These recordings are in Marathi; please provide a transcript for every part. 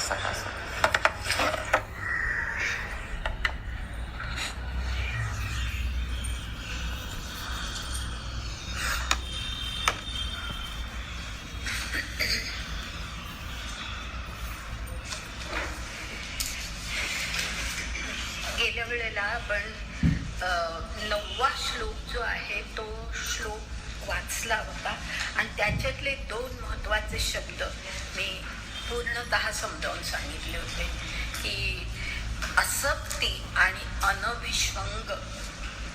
बसा. गेल्या वेळेला आपण 9वा श्लोक जो आहे तो श्लोक वाचला होता आणि त्याच्यातले 2 महत्त्वाचे शब्द मी पूर्णतः समजावून सांगितले होते की असक्ती आणि अनभिष्वंग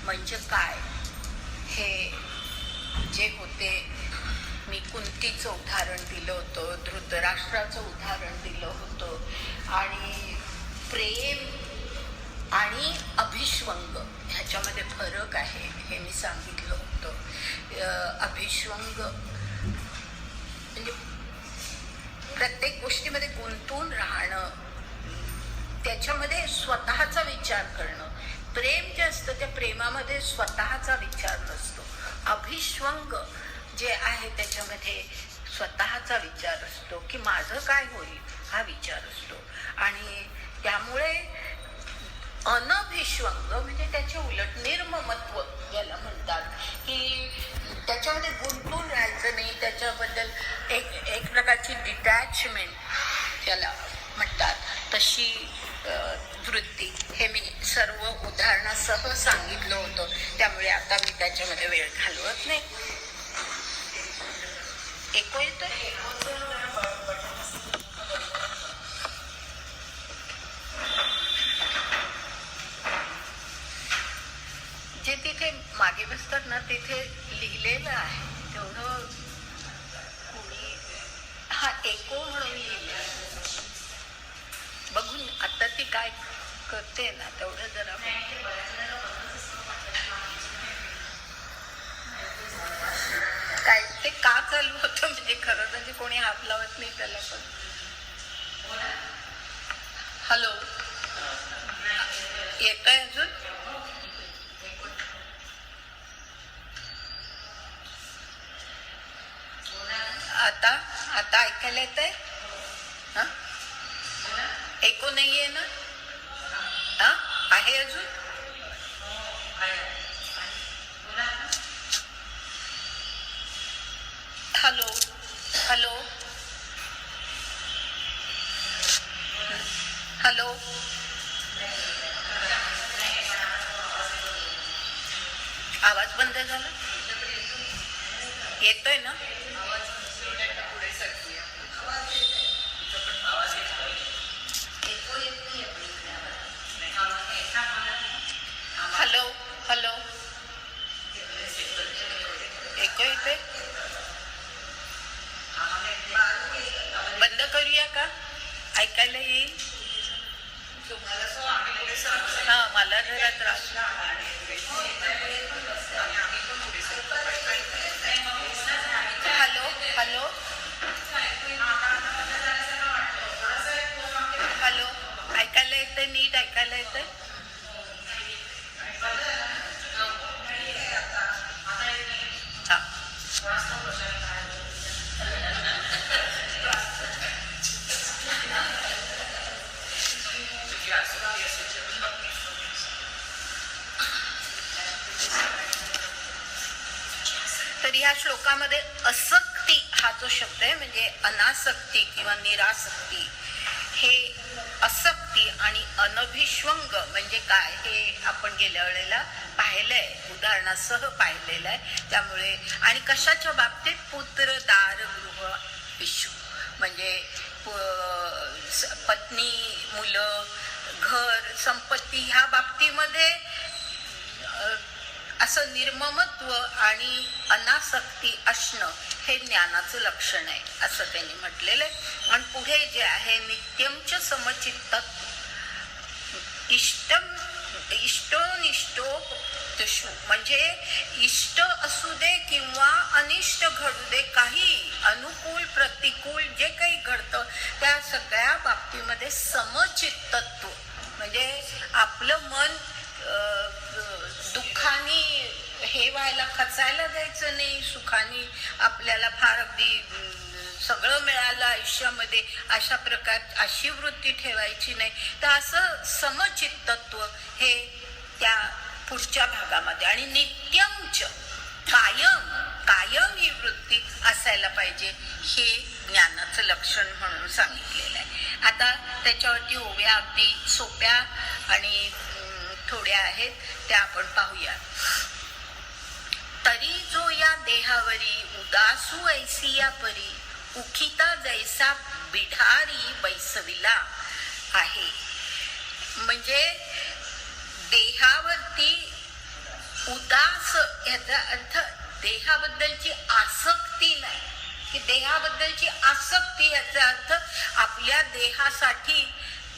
म्हणजे काय. हे जे होते, मी कुंतीचं उदाहरण दिलं होतं, धृतराष्ट्राचं उदाहरण दिलं होतं आणि प्रेम आणि अभिष्वंग ह्याच्यामध्ये फरक आहे हे मी सांगितलं होतं. अभिष्वंग म्हणजे प्रत्येक गोष्टीमध्ये गुंतून राहणं, त्याच्यामध्ये स्वतःचा विचार करणं. प्रेम जे असतं त्या प्रेमामध्ये स्वतःचा विचार नसतो. अभिष्वंग जे आहे त्याच्यामध्ये स्वतःचा विचार असतो की माझं काय होईल हा विचार असतो. आणि त्यामुळे अनभिष्वंग म्हणजे त्याचे उलट निर्ममत्व ज्याला म्हणतात की त्याच्यामध्ये गुंतून राहायचं नाही, त्याच्याबद्दल एक प्रकारची डिटॅचमेंट त्याला म्हणतात, तशी वृत्ती. हे मी सर्व उदाहरणासह सांगितलं होतं, त्यामुळे आता मी त्याच्यामध्ये वेळ घालवत नाही. ऐकू येतं? जे तिथे मागे बसतात ना तिथे लिहिलेलं आहे तेवढं कोणी एको म्हणून लिहिलं बघून आता ती काय करते ना तेवढं जरा काय ते का चालू होतं म्हणजे खरं म्हणजे कोणी हात लावत नाही त्याला. पण हॅलो, येतंय अजून? आता ऐकायला येतंय? हा, ऐकू नाहीये ना? हा, आहे अजून? हॅलो हॅलो हॅलो, आवाज बंद झाला? येतोय ना? हॅलो हॅलो, ऐकू येते? बंद करूया का? ऐकायला येईल? हा, मला जरा त्रास. हॅलो हॅलो हॅलो, ऐकायला येतंय? नीट ऐकायला येतंय? तर ह्या श्लोकामध्ये असक्ती हा जो शब्द आहे म्हणजे अनासक्ती किंवा निरासक्ती, हे असक्ती आणि अनभिष्वंग म्हणजे काय हे आपण गेल्या वेळेला पाहिलंय, उदाहरणासह पाहिलेलं आहे. त्यामुळे आणि कशाच्या बाबतीत? पुत्र दार गृह विश्व म्हणजे पत्नी, मुलं, घर, संपत्ती ह्या बाबतीमध्ये असं निर्ममत्व आणि अनासक्ती असणं हे ज्ञानाचं लक्षण आहे असं त्यांनी म्हटलेलं आहे. आणि पुढे जे आहे नित्यमच समचित्त इष्टोनिष्टो म्हणजे इष्ट असू दे किंवा अनिष्ट घडू दे, काही अनुकूल प्रतिकूल जे काही घडतं त्या सगळ्या बाबतीमध्ये समचित्तत्व म्हणजे आपलं मन दुःखाने हे व्हायला खचायला द्यायचं नाही, सुखाने आपल्याला फार अगदी सगळं मिळालं आयुष्यामध्ये अशा प्रकार अशी वृत्ती ठेवायची नाही. तर असं समचित्तत्व हे त्या पुढच्या भागामध्ये आणि नित्यमच कायम ही वृत्ती असायला पाहिजे हे ज्ञानाचं लक्षण म्हणून सांगितलेलं आहे. आता त्याच्यावरती ओव्या अगदी सोप्या आणि थोड्या आहेत त्या आपण पाहूया. तरी जो या देहावरी उदासू ऐसी या परी उखिता जैसा बिढारी बैसविला आहे. म्हणजे देहावरती उदास याचा अर्थ देहाबद्दलची आसक्ती नाही, की देहाबद्दलची आसक्ती याचा अर्थ आपल्या देहासाठी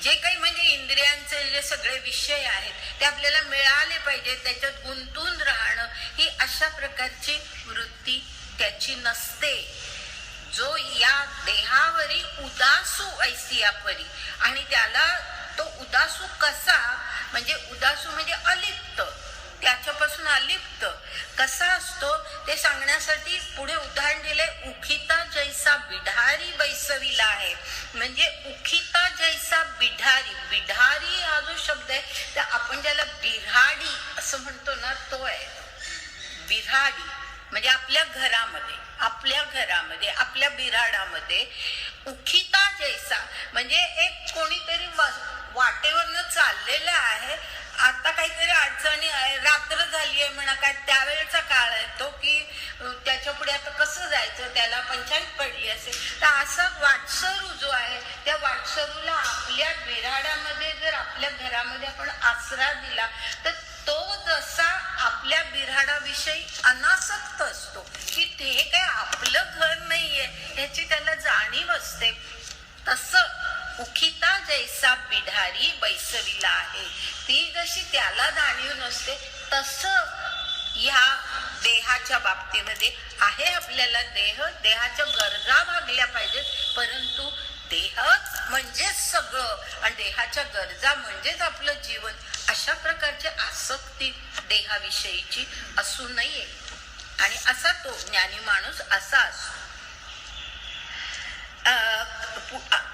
जे काही म्हणजे इंद्रियांचे जे सगळे विषय आहेत ते आपल्याला मिळाले पाहिजे, त्याच्यात गुंतून राहणं ही अशा प्रकारची वृत्ती त्याची नसते. जो या देहावरी उदासू ऐसी या परी, आणि त्याला तो उदासू कसा, म्हणजे उदासू म्हणजे अलिप्त, त्याच्यापासून अलिप्त कसा असतो ते सांगण्यासाठी पुढे उदाहरण दिले. उखिता जैसा बिढारी बैसविला आहे. म्हणजे उखिता जैसा बिढारी, बिढारी हा जो शब्द आहे तर आपण ज्याला बिऱ्हाडी असं म्हणतो ना तो आहे. बिऱ्हाडी म्हणजे आपल्या घरामध्ये आपल्या बिऱ्हाडामध्ये उखिता जैसा म्हणजे एक कोणीतरी वाटेवरनं चाललेलं आहे, आता काहीतरी अडचणी आहे, रात्र झाली आहे म्हणा, काय त्यावेळेचा काळ आहे तो, की त्याच्या पुढे आता कसं जायचं, त्याला पंचायत पडली असेल, तर असा वाटसरू जो आहे त्या वाटसरूला आपल्या बिऱ्हाडामध्ये जर आपल्या घरामध्ये आपण आसरा दिला तर तो जसा आपल्या बिऱ्हाडाविषयी अनासक्त असतो, की ते काय आपलं घर नाहीये ह्याची त्याला जाणीव असते, तसं उखिता जैसा बिढारी बैसविला आहे. ती जशी त्याला जाणीव नसते तसं ह्या देहाच्या बाबतीमध्ये आहे. आपल्याला देहाच्या गरजा भागल्या पाहिजेत, परंतु देह म्हणजेच सगळं आणि देहाच्या गरजा म्हणजेच आपलं जीवन, अशा प्रकारची आसक्ती देहाविषयीची असू नये. आणि असा तो ज्ञानी माणूस असा असतो.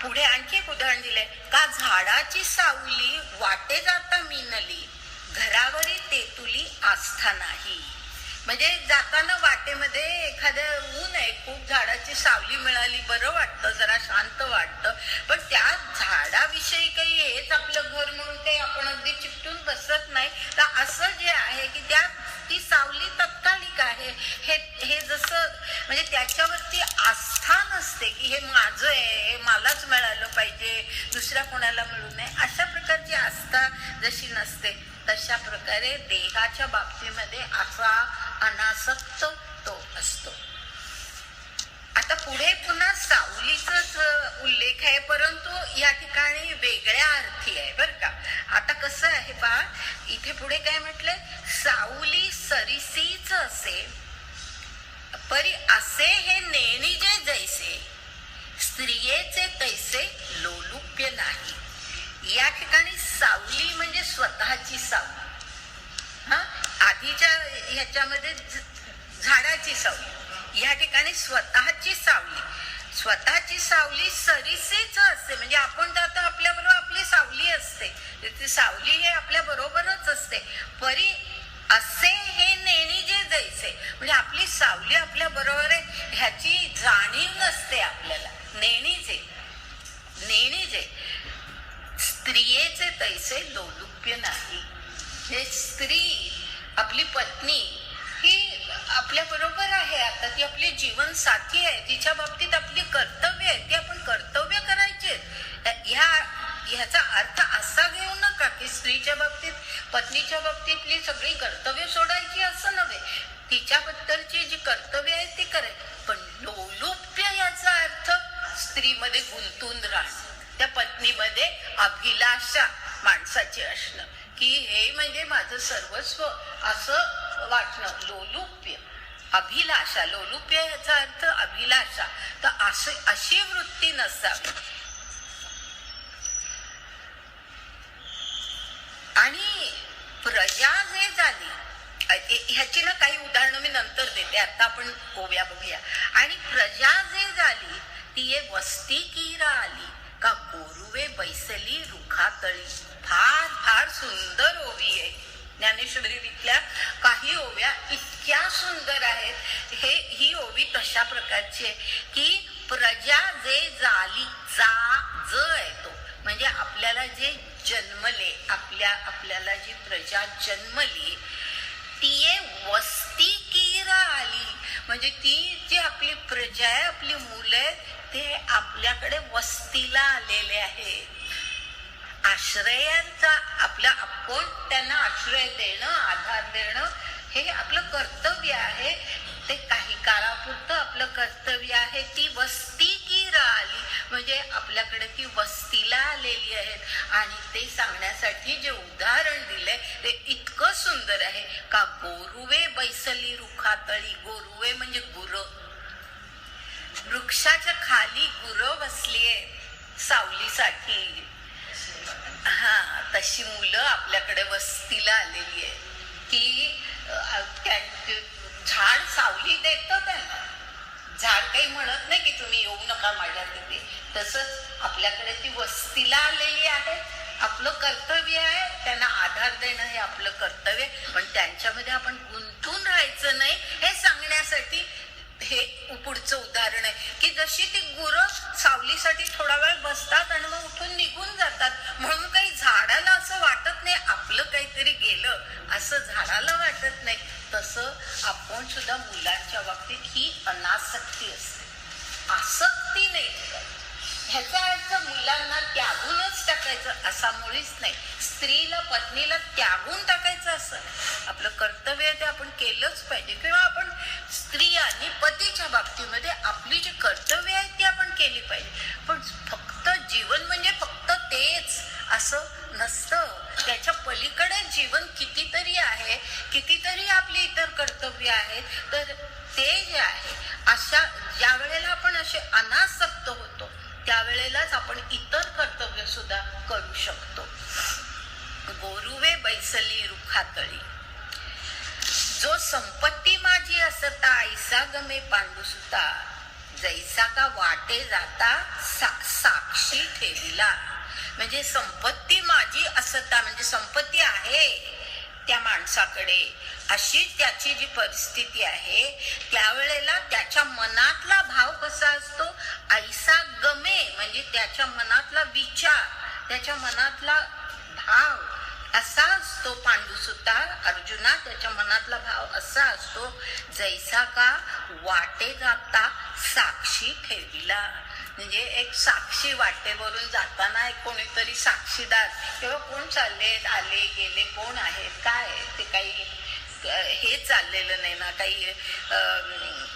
पुढे आणखी एक उदाहरण दिलंय. का झाडाची सावली वाटे जाता मिनली घरावरी तेतुली आस्था नाही. म्हणजे जाताना वाटेमध्ये एखाद्या ऊन आहे, खूप झाडाची सावली मिळाली, बरं वाटतं, जरा शांत वाटतं, पण त्या झाडाविषयी काही हेच आपलं घर म्हणून काही आपण अगदी चिपटून बसत नाही. तर असं जे आहे की त्या ती सावली तत्कालिक आहे, हे जसं म्हणजे त्याच्यावरती आस्था नसते की हे माझं आहे, हे मलाच मिळालं पाहिजे, दुसऱ्या कोणाला मिळू नये, अशा प्रकारची आस्था जशी नसते तशा प्रकारे देहाच्या बाबतीमध्ये असा अनासक्त तो असतो. आता पुढे पुन्हा सावलीचाच उल्लेख आहे, परंतु या ठिकाणी वेगळ्या अर्थी आहे बरं का. आता कसं आहे पहा, इथे पुढे काय म्हटलंय, सावली सरिसीच असे परी असे हे नेणीजे जैसे स्त्रियेचे तैसे लोलुप्य नाही. या ठिकाणी सावली म्हणजे स्वतःची सावली, आधीच्या ह्याच्यामध्ये झाडाची सावली, या ठिकाणी स्वतःची सावली सरिसीच असते. म्हणजे आपण जातो आपल्या बरोबर आपली सावली असते, ती सावली हे आपल्या बरोबरच असते. परी असे हे नेणी जे जैसे म्हणजे आपली सावली आपल्या बरोबर आहे ह्याची जाणीव नसते आपल्याला. नेणीचे स्त्रियेचे तैसे लोलुप्य नाही. हे स्त्री आपली पत्नी ही आपल्या बरोबर आहे, आता ती आपली जीवन साथी आहे, तिच्या बाबतीत आपली कर्तव्य आहे, ती आपण कर्तव्य करायचे. ह्याचा अर्थ असा घेऊ नका की स्त्रीच्या बाबतीत पत्नीच्या बाबतीतली सगळी कर्तव्य सोडायची असं नव्हे, तिच्याबद्दलची जी कर्तव्य आहे ती करायची. पण लोलुप्य याचा अर्थ स्त्रीमध्ये गुंतून राहणं, त्या पत्नीमध्ये अभिलाषा माणसाची असणं, की हे म्हणजे माझं सर्वस्व असं वाटणं. लोलुप्य अभिलाषा, लोलुप्य याचा अर्थ अभिलाषा. तर अशी वृत्ती नसावी. आणि प्रजा जे झाली, ह्याची ना काही उदाहरणं मी नंतर देते, आता आपण ओव्या बघूया. आणि प्रजा जे झाली तिये वस्ती कीरा आली का गोरुवे बैसली रुखातळी. फार फार सुंदर ओवी आहे. ज्ञानेश्वरीतल्या काही ओव्या इतक्या सुंदर आहेत. ही ओवी तशा प्रकारची आहे की प्रजा जे झाली ज येतो म्हणजे आपल्याला जे जन्मले, आपल्याला जी प्रजा जन्मली ती वस्ती कीरा आली म्हणजे ती जी आपली प्रजा आहे, आपली मुलं आहेत ते आपल्याकडे वस्तीला आलेले आहेत. आश्रयांचा आपण त्यांना आश्रय देणं, आधार देणं हे आपलं कर्तव्य आहे. ते काही काळापुरतं आपलं कर्तव्य आहे. ती वस्ती कीरा आली म्हणजे आपल्याकडे ती वस्तीला आलेली आहेत. आणि ते सांगण्यासाठी जे उदाहरण दिलंय ते इतकं सुंदर आहे का गोरुवे बैसली रुखातळी. गोरुवे म्हणजे गुरं, वृक्षाच्या खाली गुरं बसलीये सावलीसाठी. तशी मुलं आपल्याकडे वस्तीला आलेली आहे की झाड सावली देतं त्यांना. झाड काही म्हणत नाही की तुम्ही येऊ नका माझ्या तिथे. तसंच आपल्याकडे ती वस्तीला आलेली आहे. आपलं कर्तव्य आहे त्यांना आधार देणं, हे आपलं कर्तव्य. पण त्यांच्यामध्ये आपण गुंतून राहायचं नाही हे सांगण्यासाठी हे पुढचं उदाहरण आहे की जशी ती गुरं सावलीसाठी थोडा वेळ बसतात आणि मग उठून निघून जातात, म्हणून काही झाडाला असं वाटत नाही आपलं काहीतरी गेलं असं झाडाला वाटत नाही. तसं आपण सुद्धा मुलांच्या बाबतीत ही अनासक्ती असते, आसक्ती नाही. ह्याचा अर्थ मुलांना त्यागूनच टाकायचं असा मुळीच नाही. स्त्रीला, पत्नीला त्यागून टाकायचं असं आपलं कर्तव्य ते आपण केलंच पाहिजे. किंवा आपण स्त्री आणि पतीच्या बाबतीमध्ये आपली जी कर्तव्य आहेत ती आपण केली पाहिजे. पण फक्त जीवन म्हणजे फक्त तेच असं नसतं. त्याच्या पलीकडे जीवन कितीतरी आहे, कितीतरी आपली इतर कर्तव्य आहेत. तर ते जे आहे अशा ज्या वेळेला आपण असे अनासक्त होतो त्यावेळेलाच आपण इतर कर्तव्य सुद्धा करू शकतो. गोरुवे बैसली रुखातळी. जो संपत्ती माझी असता ऐसा गमे पांडुसुता. जैसा का वाटे जाता साक्षी ठेविला. म्हणजे संपत्ती माझी असता म्हणजे संपत्ती आहे त्या माणसाकडे, अशी त्याची जी परिस्थिती आहे त्यावेळेला त्याच्या मनातला भाव कसा असतो. ऐसा गमे म्हणजे त्याच्या मनातला विचार, त्याच्या मनातला भाव असा असतो. पांडुसुता अर्जुना त्याच्या मनातला भाव असा असतो. जैसा का वाटे जाता साक्षी ठेविला. म्हणजे एक साक्षी वाटेवरून जाताना एक कोणीतरी साक्षीदार किंवा कोण चालले आले गेले कोण आहेत काय ते काही हे चाललेलं नाही ना, काही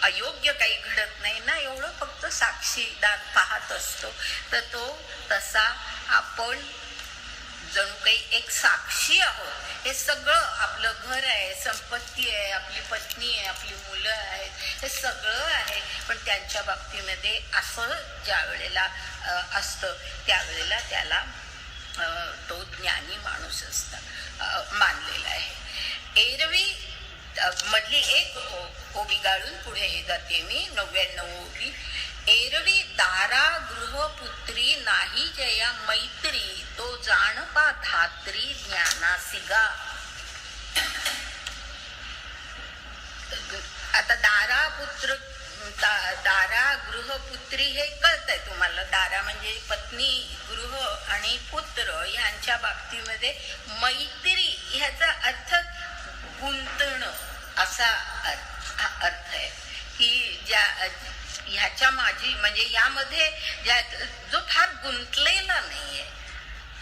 अयोग्य काही घडत नाही ना, एवढं फक्त साक्षीदार पाहत असतो. तर तो तसा आपण जणू काही एक साक्षी आहोत. हे सगळं आपलं घर आहे, संपत्ती आहे, आपली पत्नी आहे, आपली मुलं आहेत, हे सगळं आहे. पण त्यांच्या बाबतीमध्ये असं ज्या वेळेला असतं त्यावेळेला त्याला तो ज्ञानी माणूस मानलेला आहे. एरवी मधली एक ओवी गाळून पुढे जाते मी 99 ओवी. एरवी दारा गृहपुत्री नाही जया मैत्री तो जाणपा धात्री ज्ञानासिगा. आता दारा गृहपुत्री हे कळतंय तुम्हाला. दारा म्हणजे पत्नी, गृह आणि पुत्र यांच्या बाबतीमध्ये मैत्री ह्याचा अर्थ गुंतणं असा अर्थ आहे की ह्याच्या माझी म्हणजे यामध्ये जो फार गुंतलेला नाहीये.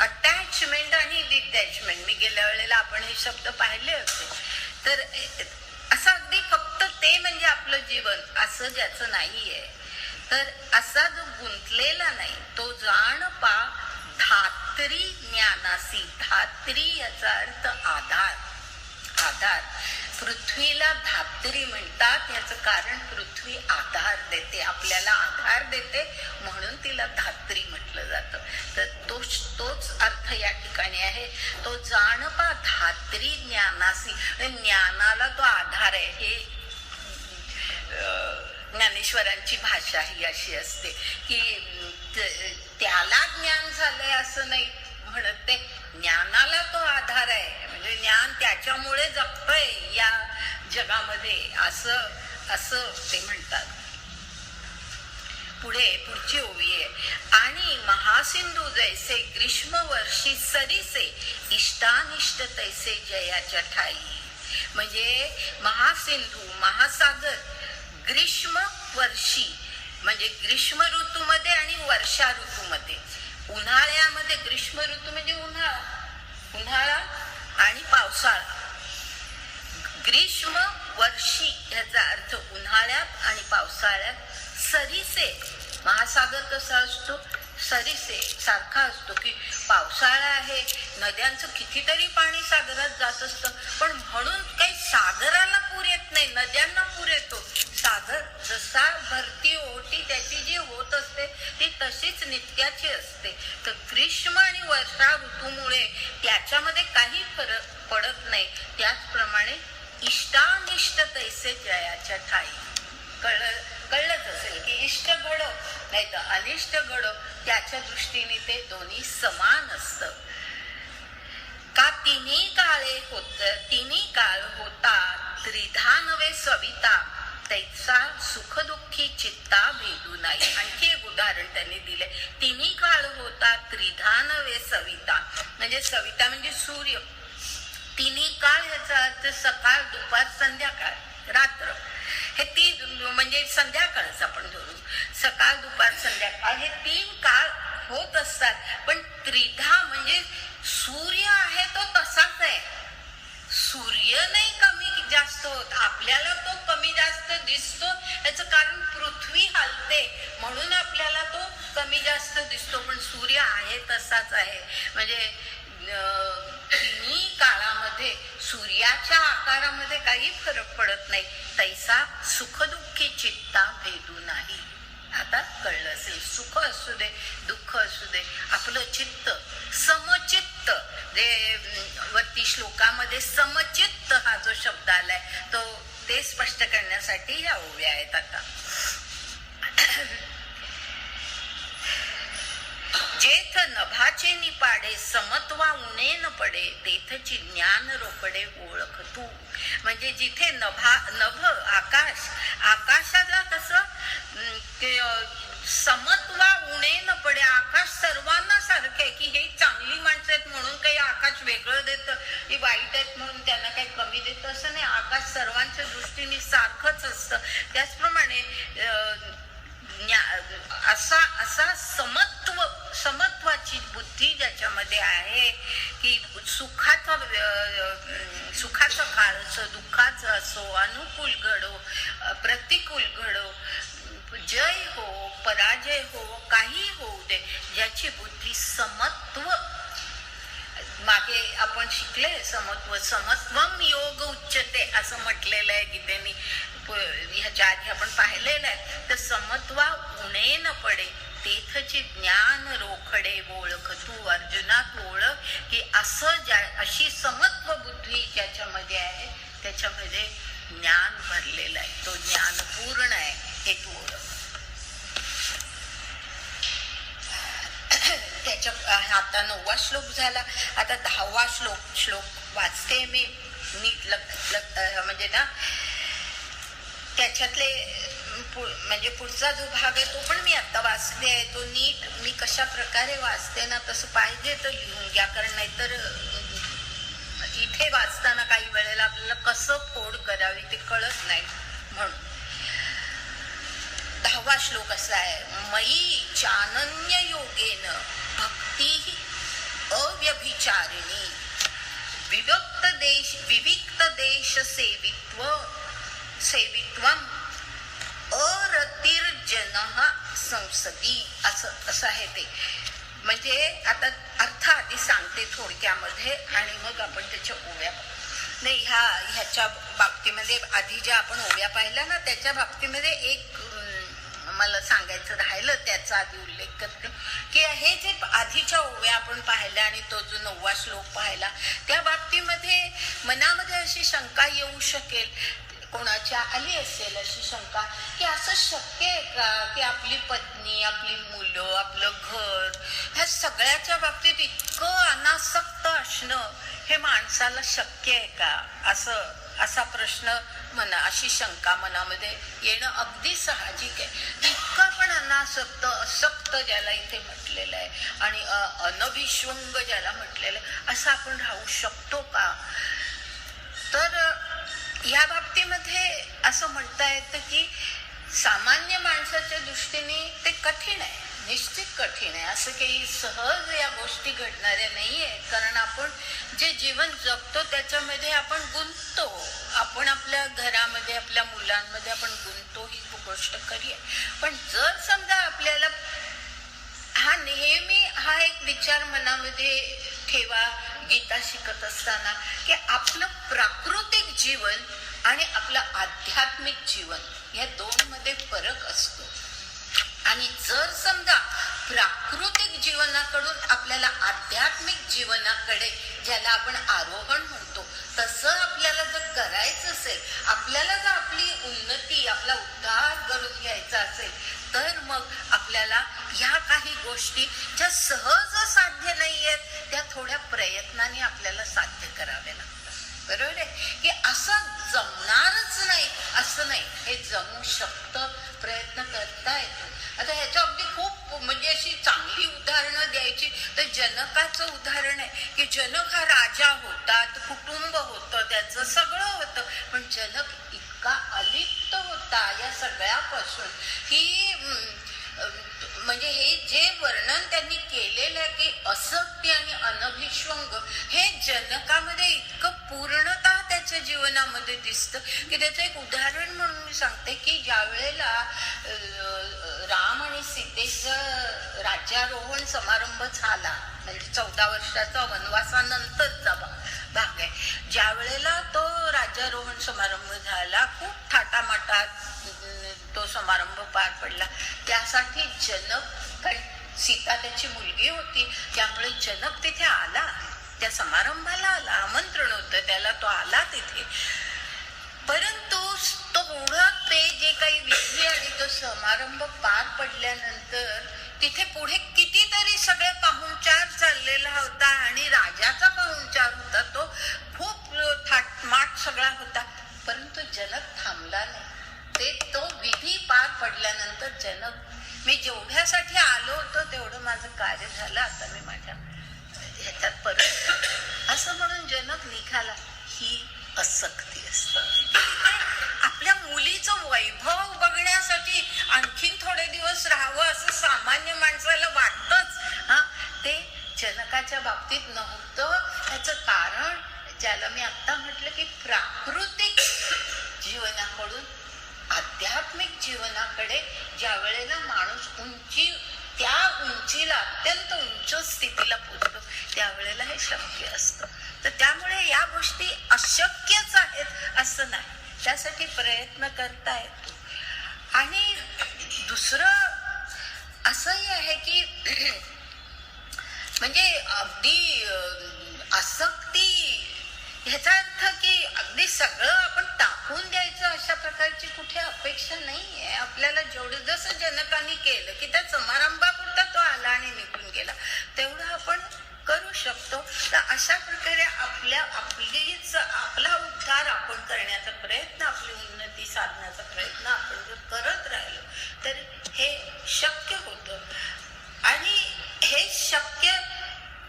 अटॅचमेंट आणि डिटॅचमेंट मी गेल्या वेळेला आपण हे शब्द पाहिले होते. तर असं अगदी फक्त ते म्हणजे आपलं जीवन असं ज्याचं नाहीये. तर असा जो गुंतलेला नाही तो जाण पा धात्री ज्ञानासी. धात्री याचा अर्थ आधार. आधार पृथ्वीला धात्री म्हणतात. याचं कारण पृथ्वी आधार देते, आपल्याला आधार देते म्हणून तिला धात्री म्हटलं जातं. तर तोच अर्थ या ठिकाणी आहे. तो जाणपा धात्री ज्ञानासी. ज्ञानाला तो आधार आहे हे ज्ञानेश्वरांची भाषा ही अशी असते की त्याला ज्ञान झालंय असं नाही म्हणत, ते ज्ञानाला तो आधार आहे, म्हणजे ज्ञान त्याच्यामुळे जगतोय या जगामध्ये, असं असं ते म्हणतात. पुढची ओवी आहे, आणि महासिंधू जैसे ग्रीष्म वर्षी सरीसे इष्टानिष्ट तैसे जयाच्या ठाई. म्हणजे महासिंधू महासागर ग्रीष्म वर्षी म्हणजे ग्रीष्म ऋतूमध्ये आणि वर्षा ऋतूमध्ये. उन्हाळ्यामध्ये ग्रीष्म ऋतू म्हणजे उन्हाळा आणि पावसाळा. ग्रीष्म वर्षी याचा अर्थ उन्हाळ्यात आणि पावसाळ्यात. सरीसे महासागर कसा असतो, सरीसे सारखा असतो की पावसाळा आहे, नद्यांचं कितीतरी पाणी सागरात जात असतं, पण म्हणून काही सागराला पूर येत नाही, नद्यांना पूर येतो. सागर जसा भरती ओटी त्याची जी होत असते ती तशीच नित्याची असते. तर ग्रीष्म आणि वर्षा ऋतूमुळे त्याच्यामध्ये काही फरक पडत नाही. त्याचप्रमाणे इष्टानिष्ट तैसे जयाच्या ठाई. कळलंच असेल की इष्ट घडो नाही तर अनिष्ट घडो, त्याच्या दृष्टीने ते दोन्ही समान असतं. का तिन्ही काळ होता त्रिधा नवे सविता, तैसा सुख दुःखी चित्ता भेदू नाही. आणखी एक उदाहरण त्यांनी दिले. तिन्ही काळ होता त्रिधा नवे सविता, म्हणजे सविता म्हणजे सूर्य. तिन्ही काळ याचा अर्थ सकाळ दुपार संध्याकाळ रात्र, हे तीन म्हणजे संध्याकाळच आपण धरू. सकाळ दुपार संध्याकाळ हे तीन काळ होत असतात, पण त्रिधा म्हणजे सूर्य आहे तो तसाच आहे. सूर्य नाही कमी जास्त होत, आपल्याला तो कमी जास्त दिसतो, याचं कारण पृथ्वी हलते म्हणून आपल्याला तो कमी जास्त दिसतो, पण सूर्य आहे तसाच आहे. म्हणजे तिन्ही काळामध्ये सूर्याच्या आकारामध्ये काही फरक पडत नाही. तैसा सुखदुःखी चित्ता भेदू नाही. आता कळलं असेल, सुख असू दे दुःख असू दे, आपलं चित्त समचित्त, जे वरती श्लोकामध्ये समचित्त हा जो शब्द आलाय तो ते स्पष्ट करण्यासाठी ह्या ओव्या आहेत. आता जेथ नभाचे निपाडे समत्वा उणे न पडे, तेथची ज्ञान रोकडे ओळख तू. म्हणजे जिथे नभ आकाश, आकाशाला कसं समत्वा उणे न पडे, आकाश सर्वांना सारखे की हे चांगली माणसं आहेत म्हणून काही आकाश वेगळं देतं, हे वाईट आहेत म्हणून त्यांना काही कमी देतं असं नाही. आकाश सर्वांच्या दृष्टीने सारखंच असतं. त्याचप्रमाणे असा समत्वाची बुद्धी ज्याच्यामध्ये आहे की सुखाचा काळ असो दुःखाचा असो, अनुकूल घडो प्रतिकूल घडो, जय हो पराजय हो काही होऊ दे, ज्याची बुद्धी समत्व, मागे आपण शिकले समत्वम योग उच्चते असं म्हटलेलं आहे गीतेने, ह्याच्या आधी आपण पाहिलेलं आहे. तर समत्वा उणे न पडे, तेथचे ज्ञान रोखडे ओळख तू. अर्जुनात ओळख की अशी समत्व बुद्धी ज्याच्यामध्ये आहे त्याच्यामध्ये ज्ञान भरलेलं आहे, तो ज्ञान पूर्ण आहे हे तू ओळख. त्याच्या आता 9वा श्लोक झाला. आता 10वा श्लोक वाचते मी नीट म्हणजे ना त्याच्यातले म्हणजे पुढचा जो भाग आहे तो पण मी आता वाचते आहे, तो नीट मी कशा प्रकारे वाचते ना तसं पाहिजे तर लिहून घ्या, कारण नाहीतर इथे वाचताना काही वेळेला आपल्याला कसं फोड करावी ते कळत नाही. म्हणून 10वा श्लोक असा आहे. मयी चानन्य योगेन भक्ती अव्यभिचारिणी, विविक्त देश सेवित्वम अरतिर्जन संसदी. असं आहे ते. म्हणजे आता अर्थ आधी सांगते थोडक्यामध्ये आणि मग आपण त्याच्या ओव्या नाही. ह्याच्या बाबतीमध्ये आधी ज्या आपण ओव्या पाहिल्या ना त्याच्या बाबतीमध्ये एक मला सांगायचं राहिलं, त्याचा आधी उल्लेख करते की हे जे आधीच्या ओव्या आपण पाहिल्या आणि तो जो 9वा श्लोक पाहिला त्या बाबतीमध्ये मनामध्ये अशी शंका येऊ शकेल कोणाच्या आली असेल अशी शंका की असं शक्य आहे का की आपली पत्नी, आपली मुलं, आपलं घर ह्या सगळ्याच्या बाबतीत इतकं अनासक्त असणं हे माणसाला शक्य आहे का? असा प्रश्न अशी शंका मनामध्ये येणं अगदी साहजिक आहे. इतकं पण अनासक्त, असक्त ज्याला इथे म्हटलेलं आहे आणि अनभिष्वंग ज्याला म्हटलेलं आहे, असं आपण राहू शकतो का? तर या बाबतीमध्ये असं म्हणता येतं की सामान्य माणसाच्या दृष्टीने ते कठीण आहे, निश्चित कठीण आहे. असं काही सहज या गोष्टी घडणाऱ्या नाही आहेत. कारण आपण जे जीवन जगतो त्याच्यामध्ये आपण गुंततो, आपण आपल्या घरामध्ये, आपल्या मुलांमध्ये आपण गुंततो, ही गोष्ट खरी आहे. पण जर समजा आपल्याला नेहमी हा एक विचार मनामध्ये ठेवा गीता शिकत असताना की आपलं प्राकृतिक जीवन आणि आपलं आध्यात्मिक जीवन या दोन मध्ये फरक असतो. आणि जर समजा प्राकृतिक जीवनाकडून आपल्याला आध्यात्मिक जीवनाकडे, ज्याला आपण आरोहण म्हणतो, तसं आपल्याला जर करायचं असेल, आपल्याला जर आपली उन्नती, आपला उद्धार करून घ्यायचा असेल, तर मग आपल्याला ह्या काही गोष्टी ज्या सहज साध्य नाही आहेत त्या थोड्या प्रयत्नाने आपल्याला साध्य कराव्या लागतात. बरोबर आहे की असं जमणारच नाही असं नाही, हे जमू शकतं, प्रयत्न करता येतो. आता ह्याच्या अगदी खूप अशी चांगली उदाहरणं द्यायची तर जनकाचं उदाहरण आहे की जनक हा राजा होता, कुटुंब होतं, त्याचं सगळं होतं, पण जनक इतका अलिप्त होता या सगळ्यापासून की हे जे वर्णन त्यांनी केलेलं आहे की असत्य आणि अनभिष्वंग, हे जनकामध्ये इतकं पूर्णतः त्याच्या जीवनामध्ये दिसतं की त्याचं एक उदाहरण म्हणून मी सांगते की ज्या वेळेला राम आणि सीतेचं राज्यारोहण समारंभ झाला, म्हणजे 14 वर्षाचा वनवासानंतरचा भाग आहे, ज्या वेळेला तो राज्यारोहण समारंभ झाला, खूप थाटामाटात तो समारंभ पार पडला. त्यासाठी जनक, सीता त्याची मुलगी होती, त्यामुळे जनक तिथे आला, त्या समारंभाला आला, आमंत्रण होतं त्याला, तो आला तिथे. परंतु थोडं ते जे काही विधी आणि तो समारंभ पार पडल्यानंतर तिथे पुढे कितीतरी सगळे पाहुणचार चाललेला होता आणि राजाचा पाहुणचार होता, तो खूप थाटमाट सगळा होता, परंतु जनक थांबला नाही. तो विधी पार पडल्यानंतर जनक, मी जेवढ्यासाठी आलो होतो तेवढं माझं कार्य झालं, आता मी माझ्या ह्याच्यात परत, असं म्हणून जनक निघाला. ही असक्ती असते. आपल्या मुलीचं वैभव बघण्यासाठी आणखीन थोडे दिवस राहावं असं सामान्य माणसाला वाटतच, ते जनकाच्या बाबतीत नव्हतं. त्याचं कारण ज्याला मी आता म्हटलं की प्राकृतिक जीवनाकडून आध्यात्मिक जीवनाकडे ज्या वेळेला माणूस त्या उंचीला, अत्यंत उंच स्थितीला पोहोचतो, त्यावेळेला हे शक्य असतं. तर त्यामुळे या गोष्टी अशक्यच आहेत असं नाही, त्यासाठी प्रयत्न करता येतो. आणि दुसरं असंही आहे की अगदी आसक्ती ह्याचा अर्थ की अगदी सगळं आपण टाकून द्यायचं अशा प्रकारची कुठे अपेक्षा नाहीये. आपल्याला जेवढं, जसं जनकाने केलं की त्या समारंभापुरता तो आला आणि निघून गेला, तेवढं आपण करू शकतो. तर अशा प्रकारे आपला उद्धार आपण करण्याचा प्रयत्न, आपली उन्नती साधण्याचा प्रयत्न आपण जर करत राहिलो तर हे शक्य होतं. आणि हे शक्य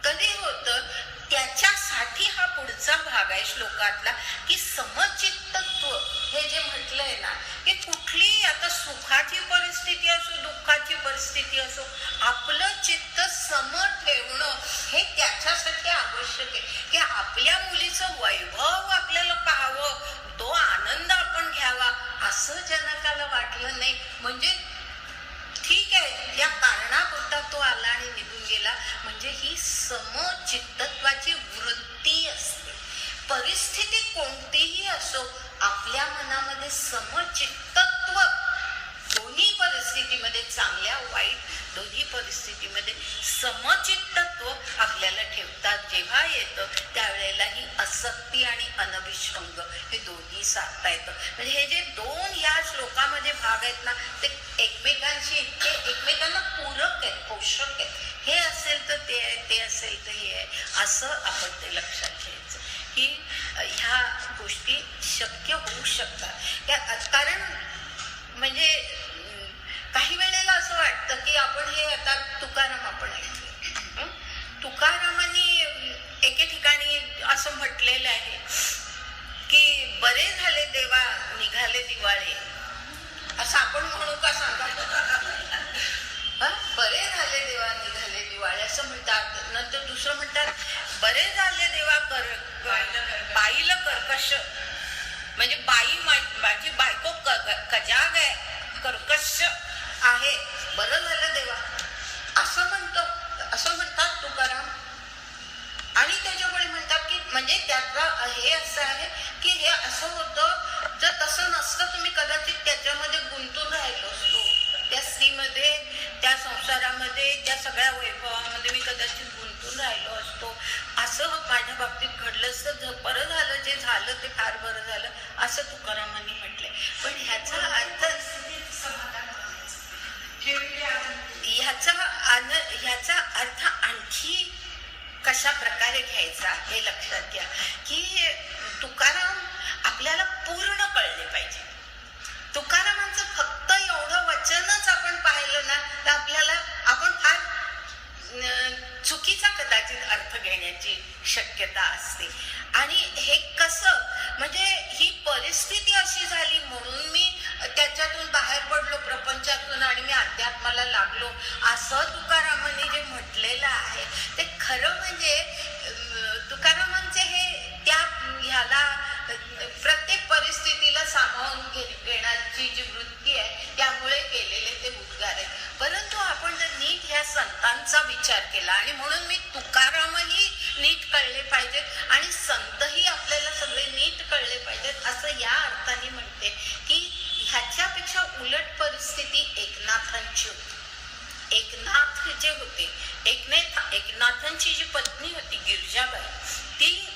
कधी होतं, त्याच्यासाठी हा पुढचा भाग आहे श्लोकातला की समचित्तत्व. हे जे म्हटलंय ना की कुठली आता सुखाची परिस्थिती असो, दुःखाची परिस्थिती असो, आपलं चित्त सम ठेवणं हे त्याच्यासाठी आवश्यक आहे की आपल्या मुलीचं वैभव आपल्याला पाहावं, तो आनंद आपण घ्यावा, असं जनकाला वाटलं नाही. म्हणजे ठीक आहे, या कारणापुरता तो आला आणि निघून गेला, म्हणजे ही समचित्तत्वाची वृत्ती असते. परिस्थिती कोणतीही असो, आपल्या मनामध्ये समचित्तत्व, दोन्ही परिस्थितीमध्ये चांगल्या वाईट दोन्ही परिस्थितीमध्ये समचित्तत्व आपल्याला ठेवतात जेव्हा येतं त्यावेळेला ही असक्ती आणि अनभिष्वंग हे दोन्ही साधता येतं. म्हणजे हे जे दोन या श्लोकामध्ये भाग आहेत ना ते एकमेकांशी इतके एकमेकांना पूरक आहेत, पोषक आहेत. हे असेल तर ते आहे, ते असेल तर हे आहे, असं आपण ते लक्षात घ्यायचं की ह्या गोष्टी शक्य होऊ शकतात. कारण म्हणजे काही वेळेला असं वाटतं की आपण हे आता तुकाराम आपण ऐकलं, तुकारामांनी एके ठिकाणी असं म्हटलेलं आहे की बरे झाले देवा निघाले दिवाळे, असं आपण म्हणू का सांगा? बरे झाले देवा निघाले दिवाळे असं म्हणतात. नंतर दुसरं म्हणतात बरे झाले देवा बाईला कर्कश, म्हणजे बाई माझी बायको कजाग आहे, कर्कश आहे, बरं झालं देवा असं म्हणतात तुकाराम. आणि त्याच्यापुढे म्हणतात की म्हणजे त्याचा हे असं आहे की हे असं होतं, जर तसं नसतं तुम्ही कदाचित त्याच्यामध्ये गुंतून राहिलो असतो, त्या स्त्रीमध्ये, त्या संसारामध्ये, त्या सगळ्या वैभवामध्ये मी कदाचित गुंतून राहिलो असतो, असं माझ्या बाबतीत घडलं असतं, बरं झालं जे झालं ते फार बरं झालं असं तुकारामांनी म्हटलंय. पण ह्याचा अर्थ आणखी कशा प्रकारे घ्यायचा हे लक्षात घ्या की तुकाराम आपल्याला पूर्ण कळले पाहिजे. तुकारामांचं फक्त एवढं वचनच आपण पाहिलं ना तर आपल्याला आपण फार चुकीचा कदाचित अर्थ घेण्याची शक्यता असते. आणि हे कसं म्हणजे ही परिस्थिती अशी झाली म्हणून मी त्याच्यातून बाहेर पडलो प्रपंचातून आणि मी अध्यात्माला लागलो असं तुकारामांनी जे म्हटलेलं आहे ते खरं म्हणजे तुकारामांचे हे त्या ह्याला प्रत्येक परिस्थितीला सामावून घेण्याची जी वृत्ती आहे त्यामुळे केलेले ते उद्गार आहेत. परंतु आपण जर नीट ह्या संतांचा विचार केला आणि म्हणून मी तुकारामही नीट कळले पाहिजेत आणि संतही आपल्याला सगळे नीट कळले पाहिजेत असं या अर्थाने म्हणते की ह्याच्यापेक्षा उलट परिस्थिती एकनाथांची होती. एकनाथ जे होते, एकनाथांची जी पत्नी होती गिरजाबाई, ती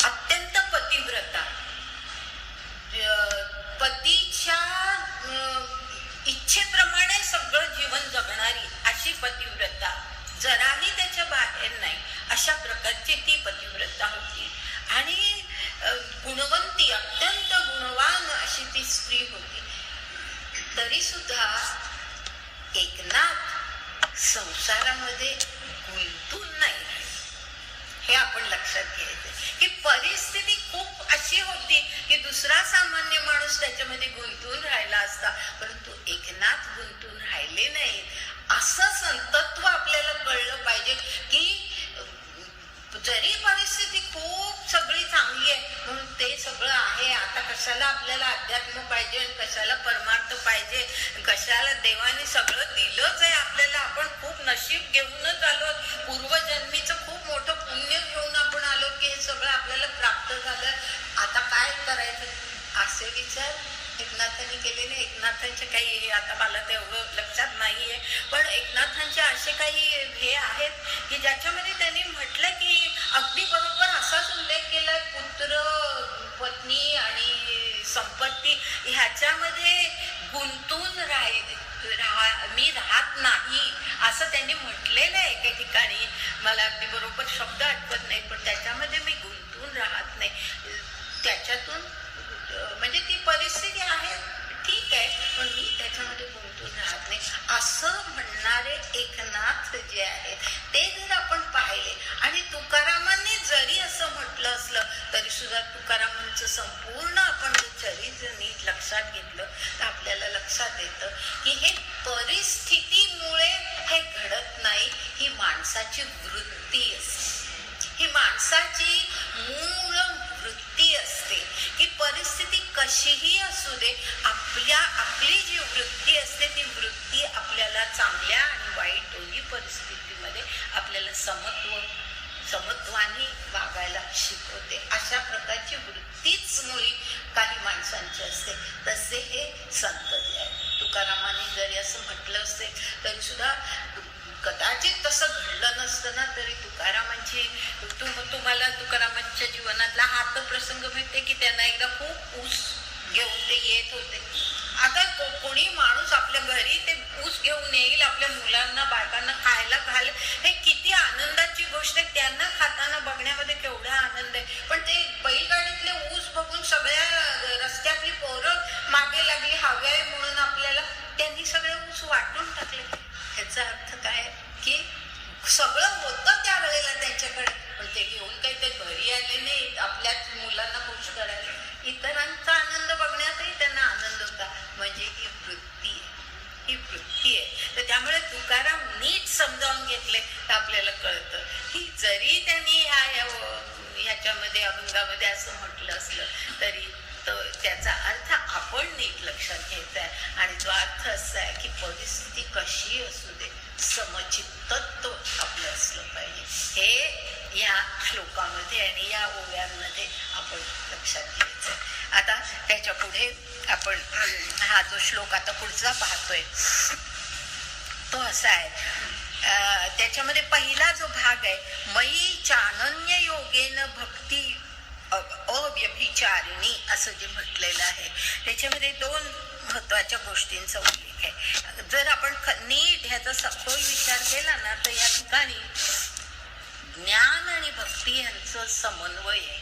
अत्यंत पतिव्रता, पतीच्या इच्छेप्रमाणे सगळं जीवन जगणारी अशी पतिव्रता, जराही त्याच्या बाहेर नाही अशा प्रकारची ती पतिव्रता होती. आणि गुणवंती, अत्यंत गुणवान अशी ती स्त्री होती. तरी सुद्धा एकनाथ संसारामध्ये गुंतून नाही हे आपण लक्षात घ्यायचं की परिस्थिती खूप अशी होती की दुसरा सामान्य माणूस त्याच्यामध्ये गुंतून राहिला असता, परंतु एकनाथ गुंतून राहिले नाहीत. असं संतत्व आपल्याला कळलं पाहिजे की जरी परिस्थिती खूप सगळी चांगली आहे म्हणून ते सगळं आहे, आता कशाला आपल्याला अध्यात्म पाहिजे, कशाला परमार्थ पाहिजे, कशाला देवाने सगळं दिलंच आहे आपल्याला, आपण खूप नशीब घेऊनच आलो, पूर्वजन्मीचं खूप मोठं पुण्य घेऊन आपण आलो की हे सगळं आपल्याला प्राप्त झालं, आता काय करायचं असे विचार एकनाथांनी केलेले. एकनाथांचे काही आता मला ते एवढं लक्षात नाहीये, पण एकनाथांचे असे काही हे आहेत की ज्याच्यामध्ये त्यांनी म्हटलं की अगदी बरोबर असाच उल्लेख केलाय, पुत्र, पत्नी आणि संपत्ती ह्याच्यामध्ये गुंतून मी राहत नाही असं त्यांनी म्हटलेलं आहे एके ठिकाणी. मला अगदी बरोबर शब्द आठवत नाही, पण त्याच्यामध्ये मी गुंतून राहत नाही. त्याच्यातून म्हणजे ती परिस्थिती आहे ठीक आहे, पण मी त्याच्यामध्ये गुंतून राहत नाही असं म्हणणारे एकनाथ जे आहेत ते जर आपण पाहिले आणि तुकारामांनी जरी असं म्हटलं असलं तरी सुद्धा तुकारामांचं संपूर्ण आपण चरित्र नीट लक्षात घेतलं तर आपल्याला लक्षात येतं की हे परिस्थितीमुळे हे घडत नाही, ही माणसाची वृत्ती असते, ही माणसाची मूळ वृत्ती असते की परिस्थिती कशीही असू दे, आपली जी वृत्ती असते ती वृत्ती आपल्याला चांगल्या आणि वाईट दोन्ही परिस्थितीमध्ये आपल्याला समत्वाने वागायला शिकवते. अशा प्रकारची वृत्तीच मुळी काही माणसांची असते. तसे हे संत जे आहेत तुकारामांनी जरी जरी असं म्हटलं असेल तरी सुद्धा कदाचित तसं घडलं नसतं ना, तरी तुकारामांची तुम्हाला तुकारामांच्या जीवनातला हा तर प्रसंग माहितीये की त्यांना एकदा खूप ऊस घेऊन ते येत होते. आता कोणी माणूस आपल्या घरी ते ऊस घेऊन येईल, आपल्या मुलांना बायकांना खायला घाल, हे किती आनंदाची गोष्ट आहे. त्यांना खाताना बघण्यामध्ये केवढा आनंद आहे. पण ते बैलगाडीतले ऊस बघून सगळ्या रस्त्यातली पोरं मागे लागली हव्या म्हणून आपल्याला, त्यांनी सगळे ऊस वाटून टाकले. ह्याचा अर्थ काय की सगळं होतं त्यावेळेला त्यांच्याकडे, पण ते घेऊन काही ते घरी आले नाही आपल्याच मुलांना खुश करायला. इतरांचा आनंद बघण्यातही त्यांना आनंद होता. म्हणजे ही वृत्ती आहे. तर त्यामुळे तुकाराम नीट समजावून घेतले तर आपल्याला कळतं की जरी त्यांनी ह्याच्यामध्ये अभंगामध्ये असं म्हटलं असलं तरी त्याचा अर्थ आपण नीट लक्षात घ्यायचा आहे. आणि तो अर्थ असा आहे की परिस्थिती कशी असू दे, समचित्तत्व आपलं असलं पाहिजे. हे या श्लोकामध्ये आणि या ओव्यांमध्ये आपण लक्षात घ्यायचं. आता त्याच्या पुढे आपण हा जो श्लोक आता पुढचा पाहतोय तो असा आहे, त्याच्यामध्ये पहिला जो भाग आहे, मयी चानन्य योगेन भक्ती अव्यभिचारिणी असं जे म्हटलेलं आहे, त्याच्यामध्ये दोन महत्वाच्या गोष्टींचा उल्लेख आहे. जर आपण नीट ह्याचा सखोल विचार केला ना तर या ठिकाणी ज्ञान आणि भक्ती यांचं समन्वय आहे.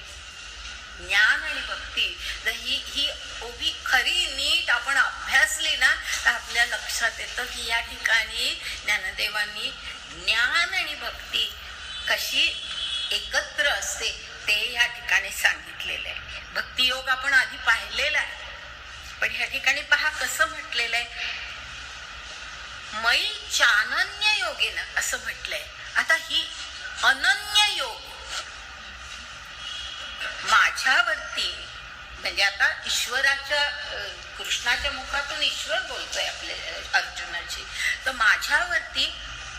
ज्ञान आणि भक्ती जर ही उभी खरी नीट आपण अभ्यासली ना तर आपल्या लक्षात येतं की या ठिकाणी ज्ञानदेवांनी ज्ञान आणि भक्ती कशी एकत्र असते ते या ठिकाणी सांगितलेलं आहे. भक्तियोग आपण आधी पाहिलेला आहे, पण ह्या ठिकाणी पहा कसं म्हटलेलं आहे, मयी चानन्य योगेनं असं म्हटलंय. आता ही अनन्य योग माझ्यावरती, म्हणजे आता ईश्वराच्या कृष्णाच्या मुखातून ईश्वर बोलतोय आपल्या अर्जुनाची, तर माझ्यावरती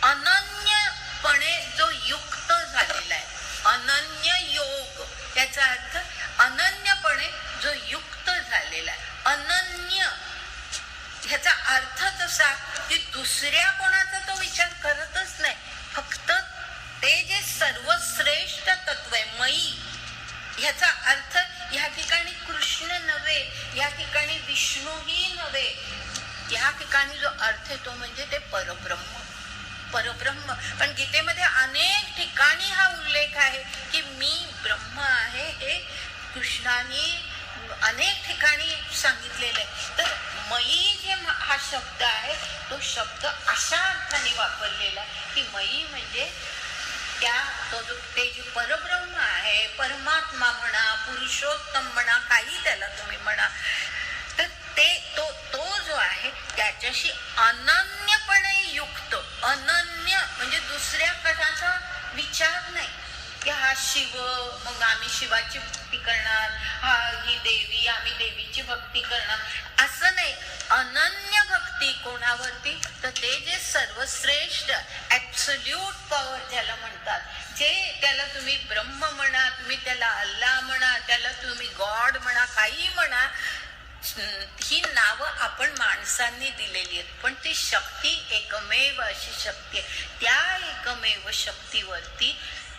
अनन्यपणे जो युक्त झालेला आहे, अनन्य योग याचा अर्थ अनन्यपणे जो युक्त झालेला आहे. अनन्य ह्याचा अर्थ तसा की दुसऱ्या कोणाचा तो विचार करतच नाही, फक्त ते जे सर्वश्रेष्ठ तत्व आहे मयी, ह्याचा अर्थ या ठिकाणी कृष्ण नव्हे, या ठिकाणी विष्णूही नव्हे, या ठिकाणी जो अर्थ येतो म्हणजे ते परब्रह्म. परब्रह्म. पण गीतेमध्ये अनेक ठिकाणी हा उल्लेख आहे की मी ब्रह्म आहे, हे कृष्णाने अनेक ठिकाणी सांगितलेलं आहे. तर मयी जे हा शब्द आहे तो शब्द अशा अर्थाने वापरलेला आहे की मयी म्हणजे ते जे परब्रह्म आहे, परमात्मा म्हणा, पुरुषोत्तम म्हणा, काही त्याला तुम्ही म्हणा, तर तो जो आहे त्याच्याशी अनन्यपणे युक्त. अनन्य म्हणजे दुसऱ्या कशाचा विचार नाही की हा शिव, मग आम्ही शिवाची भक्ती करणार, हा ही देवी, आम्ही देवीची भक्ती करणार, असं नाही. अनन्य भक्ती कोणावरती, तर ते जे सर्वश्रेष्ठ ऍब्सोल्यूट पॉवर ज्याला म्हणतात, जे त्याला तुम्ही ब्रह्म म्हणा, तुम्ही त्याला अल्लाह म्हणा, त्याला तुम्ही गॉड म्हणा, काही म्हणा, ही नावं आपण माणसांनी दिलेली आहेत, पण ती शक्ती एकमेव अशी शक्ती आहे. त्या एकमेव शक्तीवरती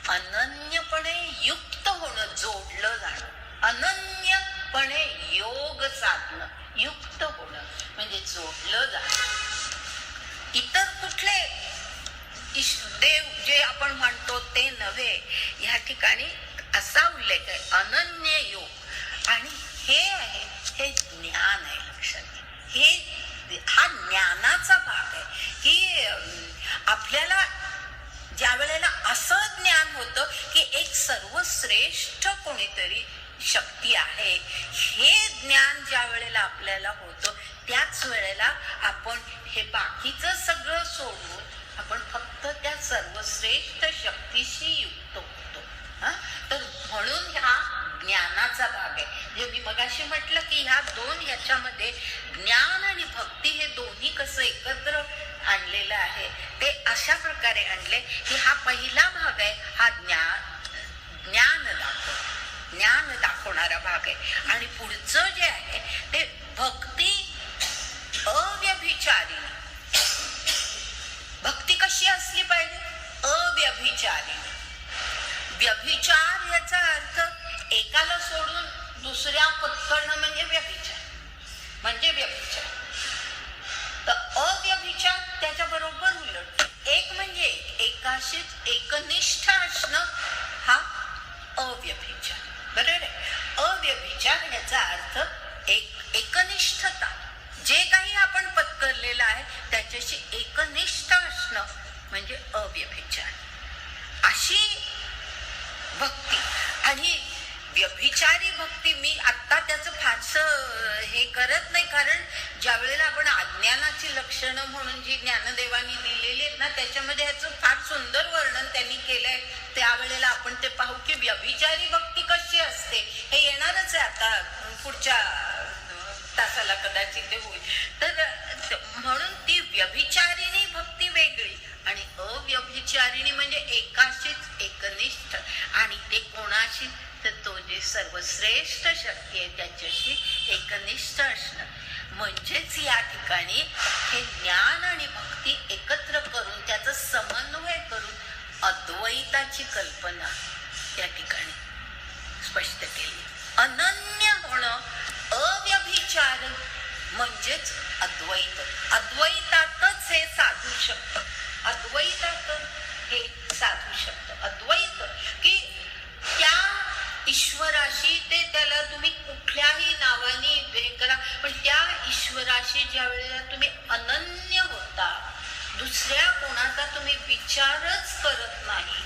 अनन्यपणे युक्त होणं, जोडलं जाणं, अनन्यपणे योग साधणं, युक्त होणं म्हणजे जोडलं जाणं. इतर कुठले देव जे आपण म्हणतो ते नव्हे, या ठिकाणी असा उल्लेख आहे अनन्य योग. आणि हे आहे, हे ज्ञान आहे. लक्षात घ्या, हा ज्ञानाचा भाग आहे की आपल्याला ज्या वेळेला असं ज्ञान होतं की एक सर्वश्रेष्ठ कोणीतरी शक्ती आहे, हे ज्ञान ज्या वेळेला आपल्याला होतं त्याच वेळेला आपण हे बाकीचं सगळं सोडून आपण फक्त त्या सर्वश्रेष्ठ शक्तीशी युक्त होतो. तर म्हणून हा ज्ञानाचा भाग आहे. जे मी मगाशी म्हटलं की ह्या दोन ह्याच्यामध्ये ज्ञान आणि भक्ती हे दोन्ही कसं एकत्र आणलेलं आहे, ते अशा प्रकारे आणले की हा पहिला भाग आहे, हा ज्ञान दाखवणारा भाग आहे. आणि पुढचं जे आहे ते भक्ती अव्यभिचारिणी असली पाहिजे? अव्यभिचारिणी. व्यभिचार याचा अर्थ एकाला सोडून दुसऱ्या पत्करणं म्हणजे व्यभिचार, म्हणजे व्यभिचार. तर अव्यभिचार त्याच्या बरोबर उलट. एक म्हणजे एकाशीच एकनिष्ठ असणं हा अव्यभिचार. बरोबर आहे? अव्यभिचार याचा अर्थ एकनिष्ठता. जे काही आपण पत्करलेलं आहे त्याच्याशी एकनिष्ठ असणं म्हणजे अव्यभिचार. अशी भक्ती. आणि व्यभिचारी भक्ती मी आत्ता त्याचं फारसं हे करत नाही, कारण ज्या वेळेला आपण अज्ञानाची लक्षणं म्हणून जी ज्ञानदेवानी दिलेली आहेत ना, त्याच्यामध्ये ह्याचं फार सुंदर वर्णन त्यांनी केलंय. त्यावेळेला आपण ते पाहू की व्यभिचारी भक्ती कशी असते. हे येणारच आहे आता पुढच्या तासाला कदाचित ते होईल. तर म्हणून ती व्यभिचारिणी भक्ती वेगळी आणि अव्यभिचारिणी म्हणजे एकाशीच एकनिष्ठ. आणि ते कोणाशी? तर तो जे सर्वश्रेष्ठ शक्ती आहे त्याच्याशी एकनिष्ठ असणं. म्हणजेच या ठिकाणी हे ज्ञान आणि भक्ती एकत्र करून त्याचा समन्वय करून अद्वैताची कल्पना त्या ठिकाणी स्पष्ट केली. अनन्य होणं, अव्यभिचार म्हणजेच अद्वैत. अद्वैतातच हे साधू शकतं. अद्वैतातच हे साधू शकतं. अद्वैत की त्या ईश्वराशी, ते त्याला तुम्ही कुठल्याही नावाने हे करा, पण त्या ईश्वराशी ज्या वेळेला तुम्ही अनन्य होता, दुसऱ्या कोणाचा तुम्ही विचारच करत नाही,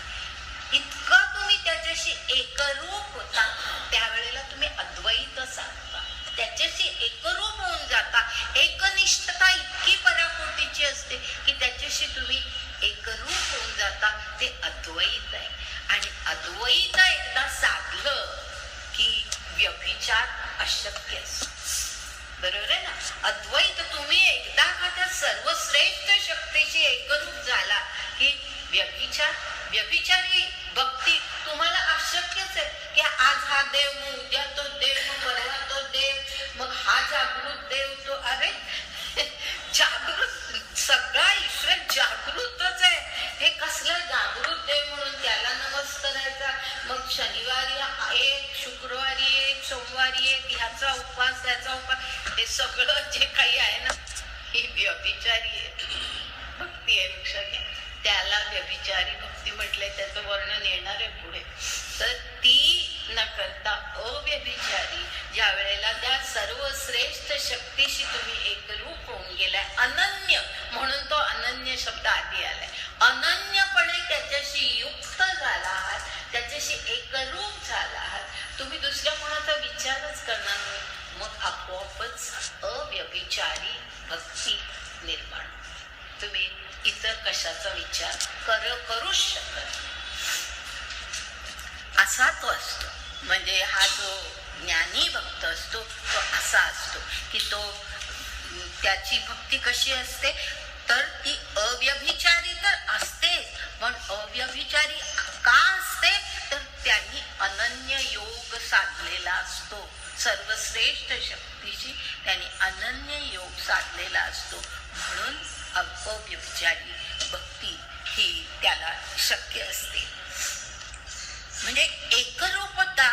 इतका तुम्ही त्याच्याशी एकरूप होता, त्यावेळेला तुम्ही अद्वैत साधता. त्याच्याशी एकरूप होऊन जाता. एकनिष्ठता इतकी पराकोटीची असते की त्याच्याशी तुम्ही एकरूप होऊन जाता. ते अद्वैत आहे. आणि अद्वैत एकदा साधलं की व्यभिचार अशक्य असतो. बरोबर आहे ना? अद्वैत तुम्ही एकदा का त्या सर्वश्रेष्ठ शक्तीशी एकरूप झाला की व्यभिचारी भक्ती तुम्हाला अशक्यच आहे की आज हा देव, मग उद्या तो देव, मग परवा तो देव, मग हा जागृत देव, तो अरे जागृत सगळा ईश्वर जागृतच आहे. हे कसलं जागृत देव म्हणून त्याला नमस्कारायचा, मग शनिवारी एक, शुक्रवारी एक, सोमवारी एक, ह्याचा उपवास त्याचा उपवास, हे सगळं जे काही आहे ना ही व्यभिचारी आहे भक्ती आहे. लक्षात घ्या, त्याला व्यभिचारी भक्ती म्हटलंय. त्याचं वर्णन येणार आहे पुढे. तर ती न करता अव्यभिचारी ज्या वेळेला त्या सर्वश्रेष्ठ शक्तीशी तुम्ही एकरूप होऊन गेलाय, अनन्य म्हणून तो अनन्य शब्द आधी आलाय. अनन्यपणे त्याच्याशी युक्त झाला आहात, त्याच्याशी एकरूप झाला आहात, तुम्ही दुसऱ्या कोणाचा विचारच करणार नाही, मग आपोआपच अव्यभिचारी भक्ती निर्माण. तुम्ही इतर कशाचा विचार करूच शकत असा तो असतो. म्हणजे हा जो ज्ञानी भक्त असतो तो असा असतो की तो त्याची भक्ती कशी असते तर ती अव्यभिचारी तर असतेच, पण अव्यभिचारी का असते तर त्यांनी अनन्य योग साधलेला असतो. सर्वश्रेष्ठ शक्तीशी त्यांनी अनन्य योग साधलेला असतो, म्हणून अव्यभिचारी भक्ती ही त्याला शक्य असते. म्हणजे एकरूपता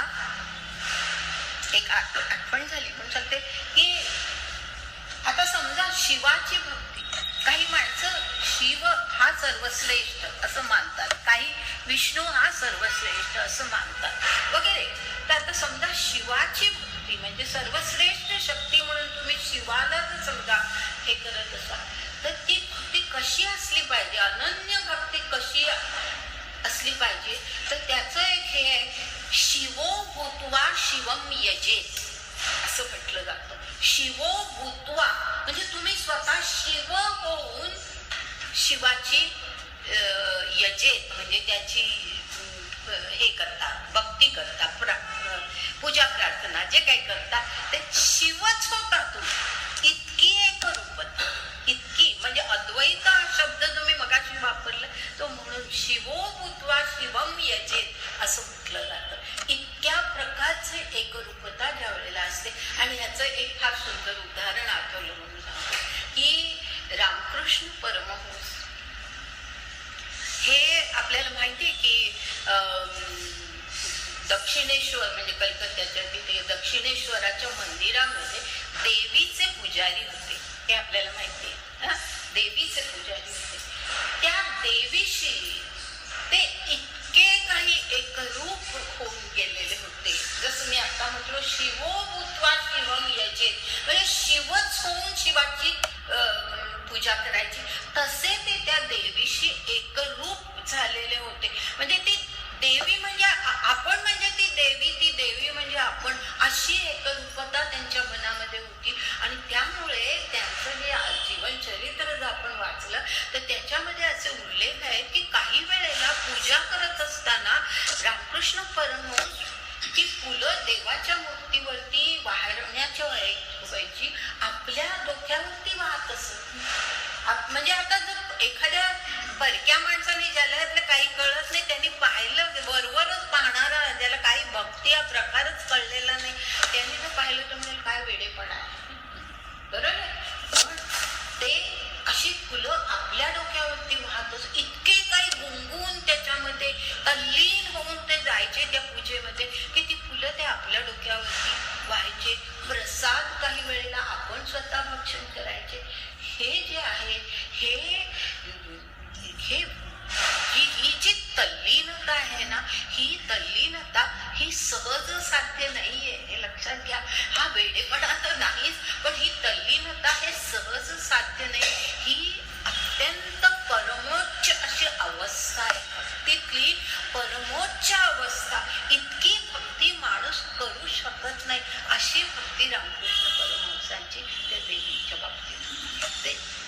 एक आठवण झाली पण सांगते की आता समजा शिवाची भक्ती, काही माणसं शिव हा सर्वश्रेष्ठ असं मानतात, काही विष्णू हा सर्वश्रेष्ठ असं मानतात वगैरे. तर आता समजा शिवाची भक्ती म्हणजे सर्वश्रेष्ठ शक्ती म्हणून तुम्ही शिवाला जर समजा हे करत असाल तर ती भक्ती कशी असली पाहिजे, अनन्य भक्ती कशी असली पाहिजे, तर त्याचं एक हे आहे, शिवो भूत्वा शिवम यजेत असं म्हटलं जातं. शिवो भूत्वा म्हणजे तुम्ही स्वतः शिव होऊन शिवाची यजेत म्हणजे त्याची हे करता, भक्ती करता, पूजा प्रार्थना जे काही करता ते शिवच होता तुम्ही. इतकी एक रूपता, इतकी म्हणजे अद्वैत हा शब्द तुम्ही मगाशी वापरला तो म्हणून शिवो भूत्वा शिवम यजेत असं म्हटलं जातं. इतक्या प्रकारचे एक रूपता ज्या वेळेला असते. आणि ह्याचं एक फार सुंदर उदाहरण आठवलं म्हणून सांगतो की रामकृष्ण परमहंस हे आपल्याला माहिती आहे की दक्षिणेश्वर म्हणजे कलकत्त्याच्या तिथे दक्षिणेश्वराच्या मंदिरामध्ये देवीचे पुजारी होते, हे आपल्याला माहिती आहे. देवीचे पुजारी होते. त्या देवीशी ते इतके काही एकरूप होऊन गेलेले होते. जसं मी आता म्हटलो शिवो भूत्वा शिवम यजे, म्हणजे शिवच होऊन शिवाची पूजा करायची, तसे ते त्या देवीशी एकरूप झालेले होते. म्हणजे ती देवी म्हणजे आपण, म्हणजे ती देवी म्हणजे आपण, अशी एकरूपता त्यांच्या मनामध्ये होती. आणि त्यामुळे त्यांचं जे जीवनचरित्र जर आपण वाचलं तर त्याच्यामध्ये असे उल्लेख आहे की काही वेळेला पूजा करत असताना रामकृष्ण परमहंस ती फुलं देवाच्या मूर्तीवरती वाहण्याच्या व्हायची, आपल्या डोक्यावरती वाहत असत. म्हणजे आता जर एखाद्या परक्या माणसाने ज्याला यातलं काही कळत नाही, त्यांनी पाहिलं, वरवरच पाहणारा, ज्याला काही भक्ती हा प्रकारच कळलेला नाही, त्यांनी जर पाहिलं तर म्हणजे काय वेडेपणा आहे, बरोबर. ते अशी फुलं आपल्या डोक्यावरती वाहतच, इतके काही गुणगुण त्याच्यामध्ये तल्लीन होऊन ते जायचे त्या पूजेमध्ये की ती फुलं ते आपल्या डोक्यावरती व्हायचे. प्रसाद काही वेळेला आपण स्वतः भक्षण करायचे. हे जे आहे हे ही जी तल्लीनता आहे ना, ही तल्लीनता ही सहज साध्य नाहीये, हे लक्षात घ्या. हा वेडेपणा तर नाहीच, पण ही तल्लीनता हे सहज साध्य नाही. ही अत्यंत परमोच्च अशी अवस्था आहे, भक्तीतली परमोच्च अवस्था. इतकी भक्ती माणूस करू शकत नाही, अशी भक्ती रामकृष्ण परमहंसांची त्या देवीच्या बाबतीत.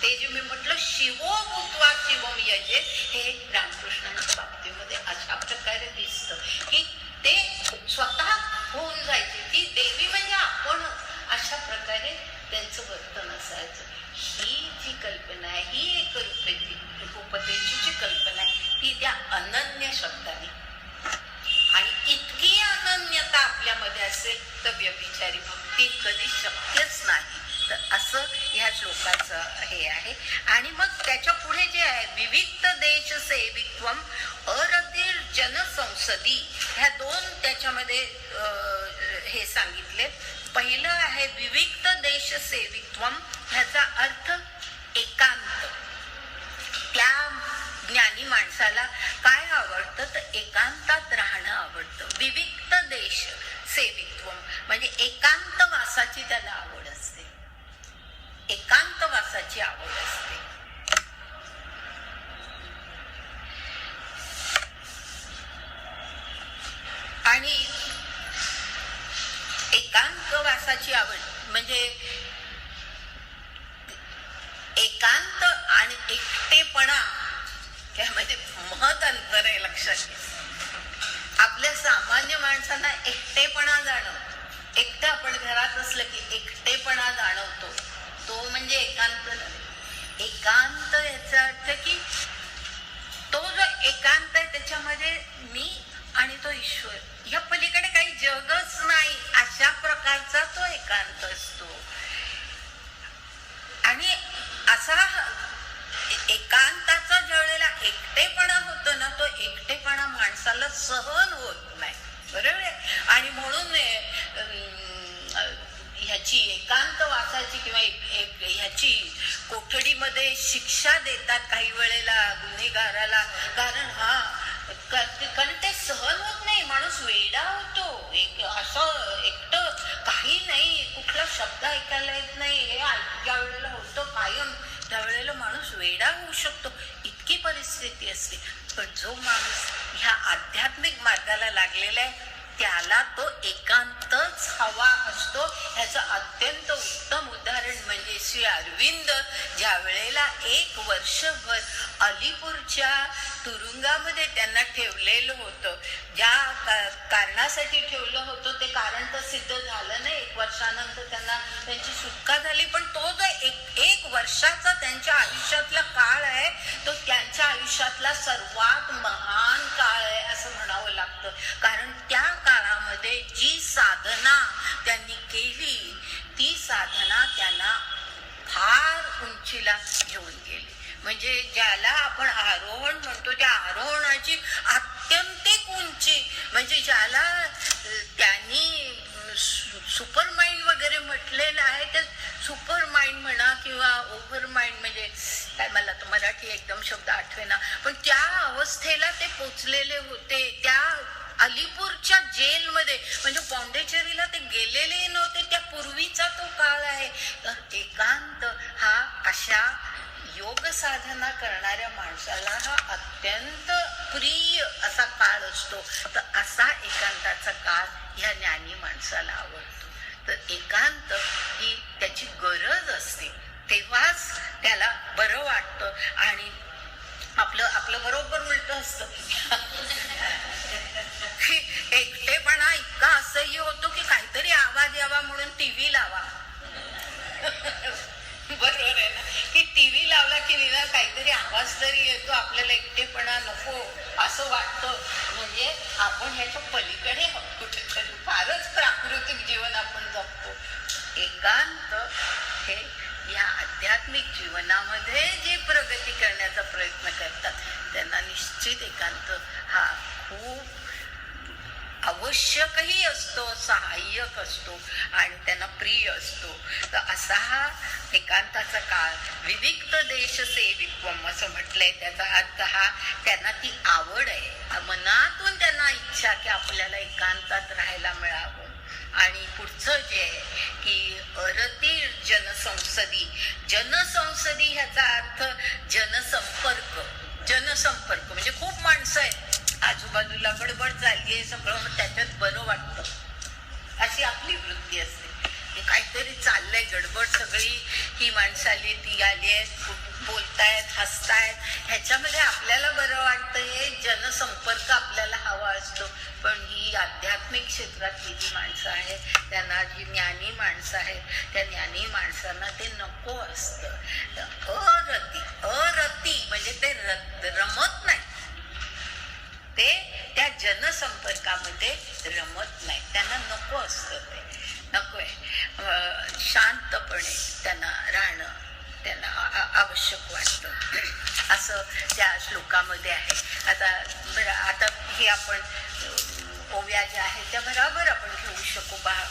ते जे मी म्हटलं शिवो भूत्वा शिवम यजे, हे रामकृष्णांच्या बाबतीमध्ये अशा प्रकारे दिसतं की ते स्वतः होऊन जायचे. ती देवी म्हणजे आपण, अशा प्रकारे त्यांचं वर्तन असायचं. ही जी कल्पना आहे, ही एक रूपतेची जी कल्पना आहे, ती त्या अनन्य शब्दाने, आणि इतकी अनन्यता आपल्यामध्ये असेल तर व्यभिचारी भक्ती कधी शक्यच नाही. तर असं ह्या श्लोकाचं हे आहे. आणि मग त्याच्या पुढे जे आहे विविक्त देश सेवित्वम अरधिर जनसंसदी, ह्या दोन त्याच्यामध्ये हे सांगितले. पहिलं आहे विविक्त देश सेवित्वम, ह्याचा अर्थ एकांत. त्या ज्ञानी माणसाला काय आवडतं तर एकांतात राहणं आवडतं. विविक्त देश सेवित्वम म्हणजे एकांत वासाची त्याला आवड असते, एकांत वासाची आवड असते. आणि एकांत वासाची आवड म्हणजे एकांत आणि एकटेपणा त्यामध्ये महत् अंतर आहे, लक्षात घ्या. आपल्या सामान्य माणसांना एकटेपणा जाणवतो, एकटं आपण घरात असलं की एकटेपणा जाणवतो, तो म्हणजे एकांत नव्हे. एकांत याचा अर्थ की तो जो एकांत आहे त्याच्यामध्ये मी आणि तो ईश्वर, या पलीकडे काही जगच नाही, अशा प्रकारचा तो एकांत असतो. आणि असा एकांताचा ज्या वेळेला एकटेपणा होतो ना, तो एकटेपणा माणसाला सहन होत नाही, बरोबर आहे. आणि म्हणून ह्याची एकांत वासाची किंवा ह्याची कोठडीमध्ये शिक्षा देतात काही वेळेला गुन्हेगाराला, कारण ते सहन होत नाही, माणूस वेडा होतो. असं एकटं काही नाही, कुठला शब्द ऐकायला येत नाही, हे ज्या वेळेला होतं कायम, त्यावेळेला माणूस वेडा होऊ शकतो, इतकी परिस्थिती असते. पण जो माणूस ह्या आध्यात्मिक मार्गाला लागलेला आहे त्याला तो एकांतच हवा असतो. ह्याचं अत्यंत उत्तम उदाहरण म्हणजे श्री अरविंद ज्या वेळेला 1 वर्षभर अलीपूरच्या तुरुंगामध्ये त्यांना ठेवलेलं होतं, ज्या कारणासाठी ठेवलं होतं ते कारण तर सिद्ध झालं नाही. 1 वर्षानंतर त्यांना त्यांची सुटका झाली, पण तो जो एक वर्षाचा त्यांच्या आयुष्यातला काळ आहे तो त्यांच्या आयुष्यातला सर्वात महान काळ आहे असं म्हणावं लागतं. कारण त्या काळामध्ये जी साधना त्यांनी केली ती साधना त्यांना फार उंचीला घेऊन गेली. म्हणजे ज्याला आपण आरोहण म्हणतो त्या आरोहणाची आत्यंतिक उंची, म्हणजे ज्याला त्यांनी सुपर माइंड वगैरे म्हटलेलं आहे, ते सुपर माइंड म्हणा किंवा ओव्हर माइंड, म्हणजे काय मला तर मराठी एकदम शब्द आठवेना, पण त्या अवस्थेला ते पोचलेले होते. त्या अलीपूरच्या जेलमध्ये, म्हणजे पॉंडेचेरीला ते गेलेले नव्हते, त्या पूर्वीचा तो काळ आहे. तर एकांत हा अशा योग साधना करणाऱ्या माणसाला हा अत्यंत प्रिय असा काळ असतो. तर असा एकांताचा काळ ह्या ज्ञानी माणसाला आवडतो. तर एकांत ही त्याची गरज असते, तेव्हाच त्याला बरं वाटतं. आणि आपलं बरोबर उलट असतं की एकटेपणा इतका असह्य होतो की काहीतरी आवाज यावा म्हणून टीव्ही लावा. बरोबर आहे ना, की टीव्ही लावला की निदान काहीतरी आवाज तरी येतो, आपल्याला एकटेपणा नको असं वाटतं. म्हणजे आपण ह्याच्या पलीकडे कुठेतरी फारच प्राकृतिक जीवन आपण जगतो. एकांत हे या आध्यात्मिक जीवनामध्ये जे प्रगती करण्याचा प्रयत्न करतात त्यांना निश्चित एकांत हा खूप आवश्यकही असतो, सहाय्यक असतो आणि त्यांना प्रिय असतो. तर असा हा एकांताचा काळ विविक्त देश सेवित्वम असं म्हटलंय. त्याचा अर्थ हा त्यांना ती आवड आहे, मनातून त्यांना इच्छा की आपल्याला एकांतात राहायला मिळावं. आणि पुढचं जे आहे की अरती जनसंसदी, जनसंसदी ह्याचा अर्थ जनसंपर्क. जनसंपर्क म्हणजे खूप माणसं आहेत, आजूबाजूला गडबड चाललीये सगळं, मग त्याच्यात बरं वाटतं अशी आपली वृत्ती असते. काहीतरी चाललंय गडबड, सगळी ही माणसं आली ती आली आहेत, बोलतायत हसतायत, ह्याच्यामध्ये आपल्याला बरं वाटतं. हे जनसंपर्क आपल्याला हवा असतो. पण ही आध्यात्मिक क्षेत्रातली जी माणसं आहेत त्यांना, जी ज्ञानी माणसं आहेत त्या ज्ञानी माणसांना ते नको असतं. अरती म्हणजे ते रमत नाही, ते त्या जनसंपर्कामध्ये रमत नाही, त्यांना नको असतं, ते नकोय. शांतपणे त्यांना राहणं त्यांना आवश्यक वाटतं असं त्या श्लोकामध्ये आहे. आता हे आपण ओव्या ज्या आहेत त्या बरोबर आपण घेऊ शकू पहा,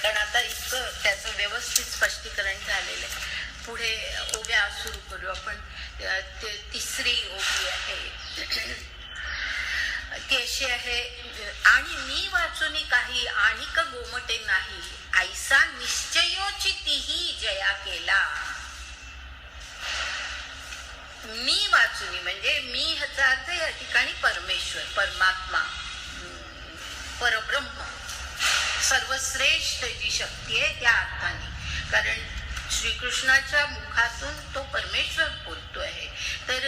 कारण आता इतकं त्याचं व्यवस्थित स्पष्टीकरण झालेलं आहे. पुढे ओव्या सुरू करू आपण. तिसरी ओवी आहे ती अशी आहे, आणि मी वाचून काही आणिक गोमटे नाही, ऐसा निश्चयोची तीही जया केला. मी वाचुनी म्हणजे मी ह्याचा अर्थ या ठिकाणी परमेश्वर, परमात्मा, परब्रह्म, सर्वश्रेष्ठ जी शक्ती आहे त्या अर्थाने. कारण श्रीकृष्णाच्या मुखातून तो परमेश्वर बोलतो आहे. तर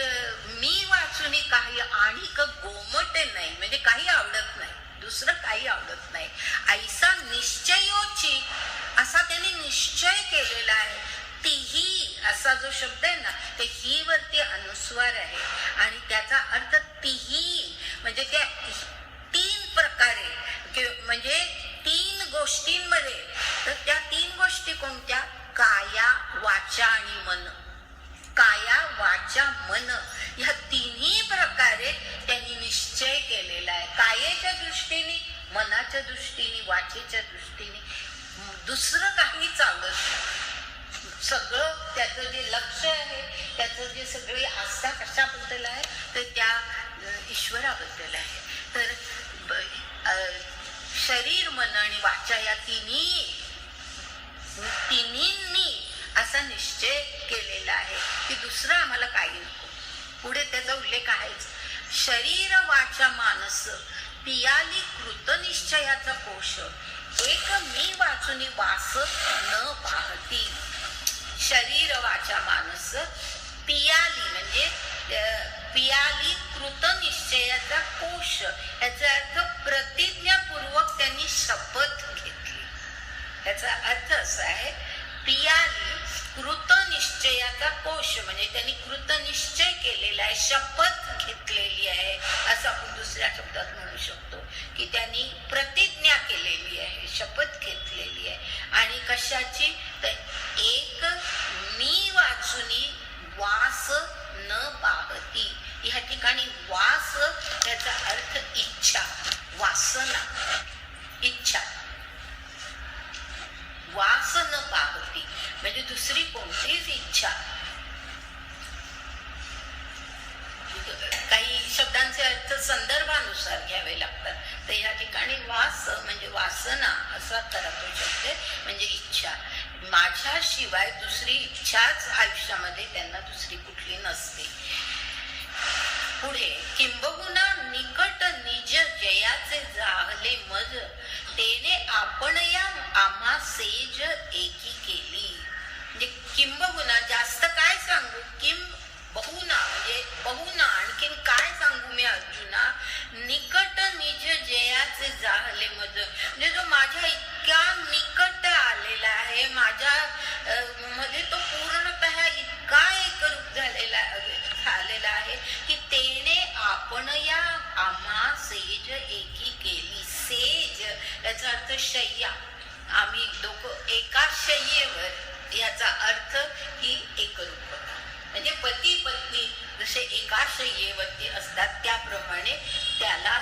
मी वाचुनी काही आणिक गोमटे नाही म्हणजे काही आवडत नाही, दुसरं काही आवडत नाही. ऐसा निश्चयोची असा त्याने निश्चय केलेला आहे. तीही असा जो शब्द आहे ना, ते ही वरती अनुस्वार आहे आणि त्याचा अर्थ तीही म्हणजे त्या तीन प्रकारे, म्हणजे तीन गोष्टींमध्ये. तर त्या तीन गोष्टी कोणत्या? काया, वाचा आणि मन. काया, वाचा, मन ह्या तिन्ही प्रकारे त्यांनी निश्चय केलेला आहे. कायेच्या दृष्टीने, मनाच्या दृष्टीने, वाचेच्या दृष्टीने दुसरं काहीच आवडत नाही. सगळं त्याचं जे लक्ष आहे, त्याचं जे सगळी आस्था कशाबद्दल आहे तर त्या ईश्वराबद्दल आहे. तर शरीर, मन आणि वाचा या तिन्हींनी असा निश्चय केलेला आहे की दुसरं आम्हाला काही नको. पुढे त्याचा उल्लेख आहेच. शरीर, वाचा, मानस पियाली कृतनिश्चयाचा कोश, एक मी वाचुनी वास न पाहती. शरीर, वाचा, मानस पियाली म्हणजे पियाली कृतनिश्चयाचा कोश, याचा अर्थ प्रतिज्ञापूर्वक त्यांनी शपथ घेतली. याचा अर्थ असा आहे, पियाली कृतनिश्चयाचा कोश म्हणजे त्यांनी कृतनिश्चय केलेला आहे, शपथ घेतलेली आहे असं आपण दुसऱ्या शब्दात म्हणू शकतो की त्यांनी प्रतिज्ञा केलेली आहे, शपथ घेतलेली आहे. आणि कशाची? तर एक मी वाचुनी वास न पाहती. या ठिकाणी वास याचा अर्थ इच्छा, वासना, इच्छा. वास न पाहती म्हणजे दुसरी कोणतीच इच्छा. काही शब्दांचे अर्थ संदर्भानुसार घ्यावे लागतात. तर या ठिकाणी वास म्हणजे वासना असा खरा तो शब्द म्हणजे इच्छा. माझ्याशिवाय दुसरी इच्छाच आयुष्यामध्ये त्यांना दुसरी कुठली नसते. पुढे किंबहुना निकट निज जयाचे जाहले मज तेने आपण या आम्हा सेज एकी केली. म्हणजे किंबहुना जास्त काय सांगू, बहुना म्हणजे बहुना आणखीन काय सांगू मी अर्जुना. निकट निज जयाचे जाहले मज म्हणजे जो माझ्या इतक्या निकट आलेला आहे, माझ्या मध्ये तो पूर्णतः इतका एकरूप झालेला आहे की तेने आपण या आम्हा सेज एकी केली. सेज याचा अर्थ शय्या, आम्ही दोघं एका शय्येवर, याचा अर्थ ही एकरूपता. म्हणजे पती पत्नी जसे एका शय्येवरती असतात त्याप्रमाणे त्याला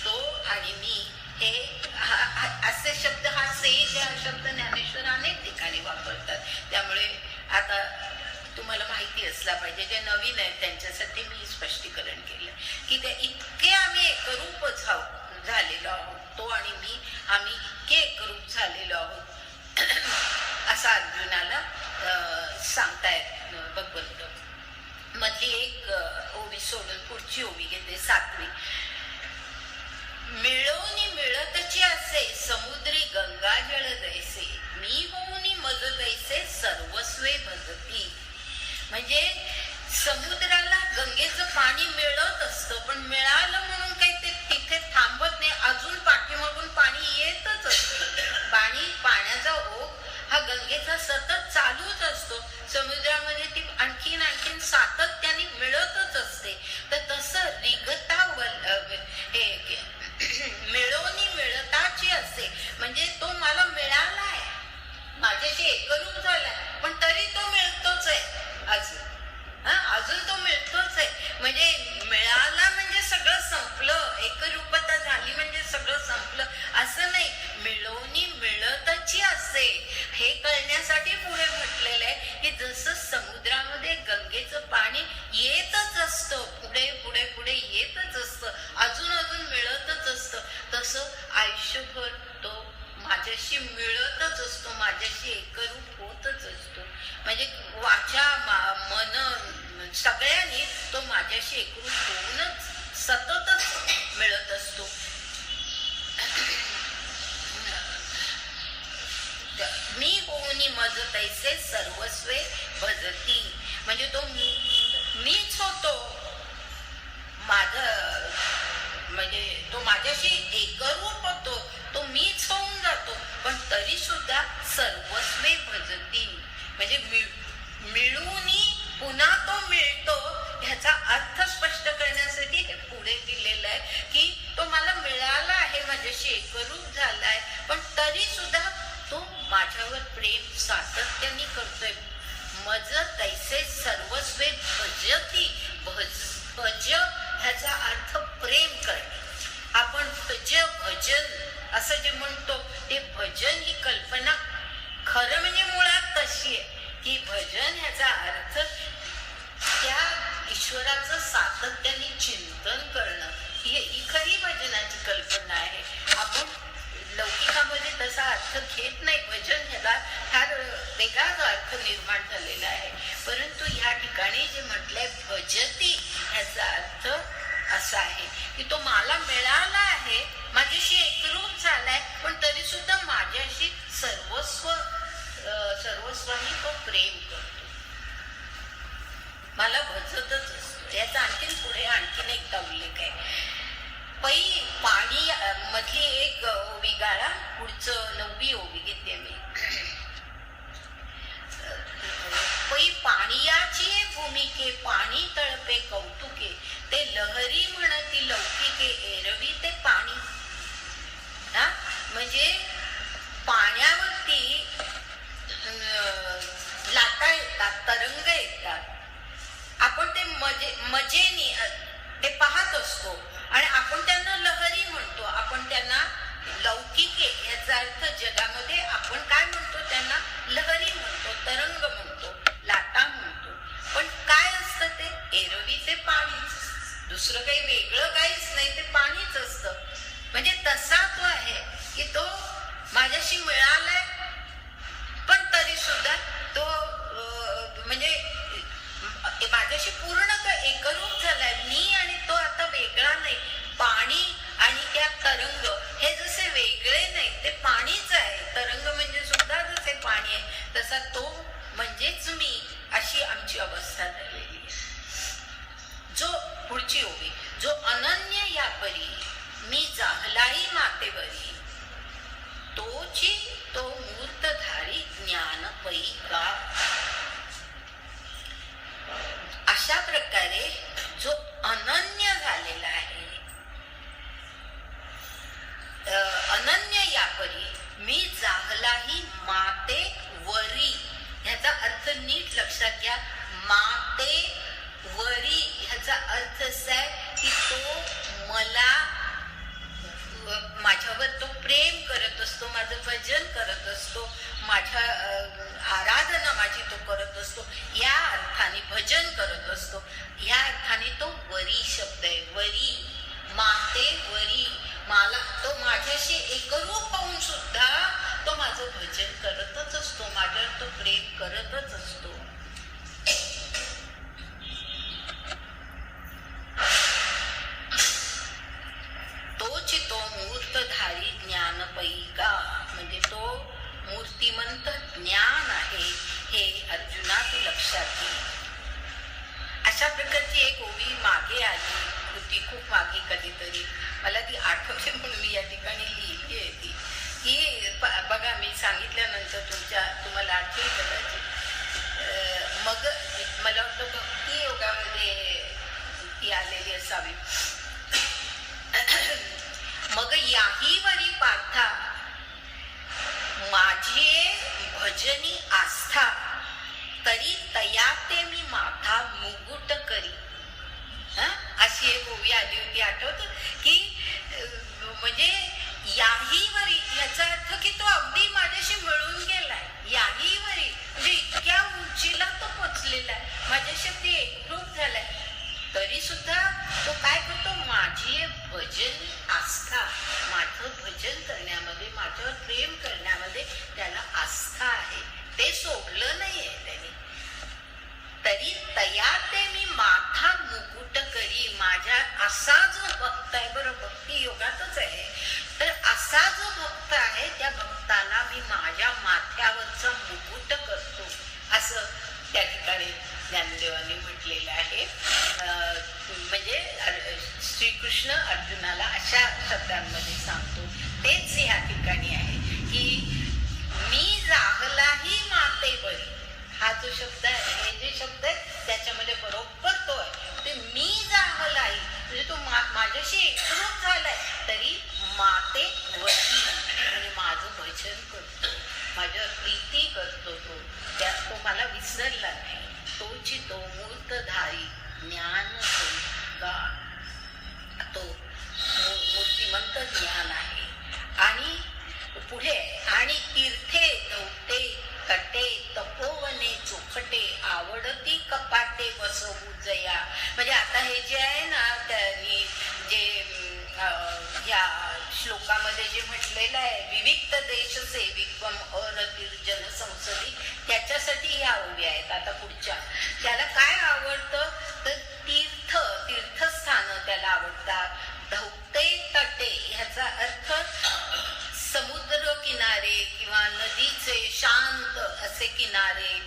तो आणि मी हे असे शब्द, हा सेज हा शब्द ज्ञानेश्वर अनेक ठिकाणी वापरतात. त्यामुळे आता तुम्हाला माहिती असला पाहिजे, जे नवीन आहेत त्यांच्यासाठी मी स्पष्टीकरण केलं की ते इतके आम्ही एकरूप झालेलो आहोत, तो आणि मी आम्ही इतके एकरूप झालेलो आहोत असा अर्जुनाला सांगतायत भगवंत. मधली एक ओवी सोडून पुढची ओवी घेते, 7वी. मिळवणी मिळतची असे समुद्री गंगाजळ दैसे मी होऊनी मज दैसे सर्वस्वे भजती. म्हणजे समुद्राला गंगेचं पाणी मिळत असतं, पण मिळालं म्हणून काही ते तिथे थांबत नाही, अजून पाठीमागून पाणी येतच असतं. पाण्याचा ओघ हा गंगेचा सतत चालूच असतो. समुद्रामध्ये ती आणखीन सातत्याने मिळतच असते. तर तसं रिगता मिळवणी मिळताची असे म्हणजे तो मला मिळाला आहे, माझ्याशी एकरूप झालाय, पण तरी तो मिळतोच आहे अजून. अजून तो मिळतोच आहे. म्हणजे मिळाला म्हणजे सगळं संपलं, एकरूपता झाली म्हणजे सगळं संपलं असं नाही. मिळवणी मिळतची असे हे कळण्यासाठी पुढे म्हटलेलं आहे की जसं समुद्रामध्ये गंगेचं पाणी येतच असतं, पुढे पुढे पुढे येतच असतं, अजून अजून मिळतच असतं, तसं आयुष्यभर तो माझ्याशी मिळतच असतो, माझ्याशी एकरूप होतच असतो. म्हणजे वाचा मन सगळ्यांनी तो माझ्याशी एकरूप होऊनच सततच मिळत असतो. मी होऊनी मज तैसे सर्वस्वे भजती म्हणजे तो मीच होतो, माझं म्हणजे तो माझ्याशी एकरूप होतो, तो मीच होऊन जातो, पण तरी सुद्धा सर्वस्वे भजती म्हणजे मिळूनी पुन्हा तो मिळतो. ह्याचा अर्थ स्पष्ट करण्यासाठी हे पुढे दिलेलं आहे की तो मला मिळाला आहे, माझ्याशी एकरूप झालाय, पण तरी सुद्धा तो माझ्यावर प्रेम सातत्याने करतोय. मज तैसे सर्वस्वे भजती. भज ह्याचा अर्थ प्रेम करणे. आपण भजन असं जे म्हणतो ते भजन ही कल्पना खरं म्हणजे मुळात तशी आहे की भजन ह्याचा अर्थ त्या ईश्वराचं सातत्याने चिंतन करणं, ही खरी भजनाची कल्पना आहे. आपण लौकिकामध्ये तसा अर्थ घेत नाही. भजन ह्याला फार वेगळाच अर्थ निर्माण झालेला आहे. परंतु ह्या ठिकाणी जे म्हटलंय भजती ह्याचा अर्थ असा आहे की तो मला मिळाला आहे, माझ्याशी एकरूप झालाय, पण तरी सुद्धा माझ्याशी सर्वस्वानी तो प्रेम करतो, मला भजतच असतो. याचा आणखीन पुढे आणखीन एकदा उल्लेख आहे. पै पाणी मधली एक ओवी गाळा, पुढचं 9वी ओवी घेते मी. पै पाणीयाची भूमिके पाणी तळपे कौतुके ते लहरी म्हणती लौकिके एरवी ते पाणी. म्हणजे पाण्यावरती लाटा येतात, तरंग येतात, दुसरं काही वेगळं काहीच नाही, ते पाणीच असतं. म्हणजे तसा तो आहे की तो माझ्याशी मिळालाय पण तरी सुद्धा तो म्हणजे माझ्याशी पूर्ण एकरूप झालाय. मी आणि तो आता वेगळा नाही. पाणी आणि त्या तरंग हे जसे वेगळे नाही, ते पाणीच आहे. तरंग म्हणजे सुद्धा जसे पाणी आहे तसा तो म्हणजेच मी, अशी आमची अवस्था झालेली आहे. जो पुढची ओवी, जो अनन्य या परी मी जाहलाही मातेवरी, तोची तो मूर्तधारी ज्ञान पैका. अशा प्रकारे जो अनन्य झालेला आहे, अनन्य यापरी मी जाहलाही माते वरी, ह्याचा अर्थ नीट लक्षात घ्या. माते वरी ह्याचा अर्थ असा आहे की तो मला, माझ्यावर तो प्रेम करत असतो, माझं भजन करत असतो, माझ्या आराधना माझी तो करत असतो, या अर्थाने भजन करत असतो. या अर्थाने तो वरी शब्द आहे. वरी, माते वरी, मला तो माझ्याशी एकरूप होऊन सुद्धा तो माझं भजन करतच असतो, माझ्यावर तो प्रेम करतच असतो. तोच तो मूर्तधारी ज्ञान पैका, म्हणजे तो मूर्तिमंत ज्ञान आहे, हे अर्जुना तू लक्षात घे. अशा प्रकारची एक ओवी मागे आली होती, खूप मागे, कधीतरी मला ती आठवते म्हणून मी या ठिकाणी लिहिली आहे ती, की बघा मी सांगितल्यानंतर तुम्हाला आठवेल कदाचित. मग मला वाटतं भक्ती योगामध्ये ती आलेली असावी. मग याही वरी पार्था माझी भजनी आस्था, तरी तया ते मी माथा मुकुट करी. अशी एक ओवी आली होती, आठवत की म्हणजे याही वरी याचा अर्थ की तो अगदी माझ्याशी मिळून गेलाय. याही वरी म्हणजे इतक्या उंचीला तो पोचलेला आहे, माझ्याशी ते एकरूप झालाय. तरी सुद्धा तो काय करतो, माझी भजन आस्था, माझं भजन करण्यामध्ये, माझ्यावर प्रेम करण्यामध्ये त्याला आस्था आहे, ते सोडलं नाहीये त्याने. तरी तया ते मी माथा मुकुट करी, माझ्या असा जो भक्त आहे, बरं भक्ती योगातच आहे, तर असा जो भक्त आहे त्या भक्ताला मी माझ्या माथ्यावरचा मुकुट करतो, असं त्या ठिकाणी ज्ञानदेवांनी म्हटलेलं आहे. म्हणजे श्रीकृष्ण अर्जुनाला अशा शब्दांमध्ये सांगतो. तेच ह्या ठिकाणी आहे की मी जाहलाही माते बरी, हा जो शब्द आहे, हे जे शब्द आहे त्याच्यामध्ये बरोबर तो आहे. ते मी जाहलाही म्हणजे तो माझ्याशी एकरूप झालाय, तरी माते वरी म्हणजे माझं भजन करतो, माझ्यावर प्रीती करतो, तो मला विसरला नाही. तोची तो मूर्तधारी ज्ञान का, तो मूर्तिमंत ज्ञान आहे. आणि पुढे, आणि तीर्थे धौते तटे तपोवने चोखटे, आवडती कपाटे बसवू जया. म्हणजे आता हे जे आहे ना, त्यांनी जे ह्या श्लोकामध्ये जे म्हटलेलं आहे, विविक्त देश सेविकम अरतिर्जन संसदी, त्याच्यासाठी ह्या ओव्या आहेत. आता पुढच्या, त्याला काय आवडतं तर तीर्थस्थान त्याला आवडतात. धौते तटे ह्याचा अर्थ समुद्र किनारे किंवा नदीचे शांत असे किनारे,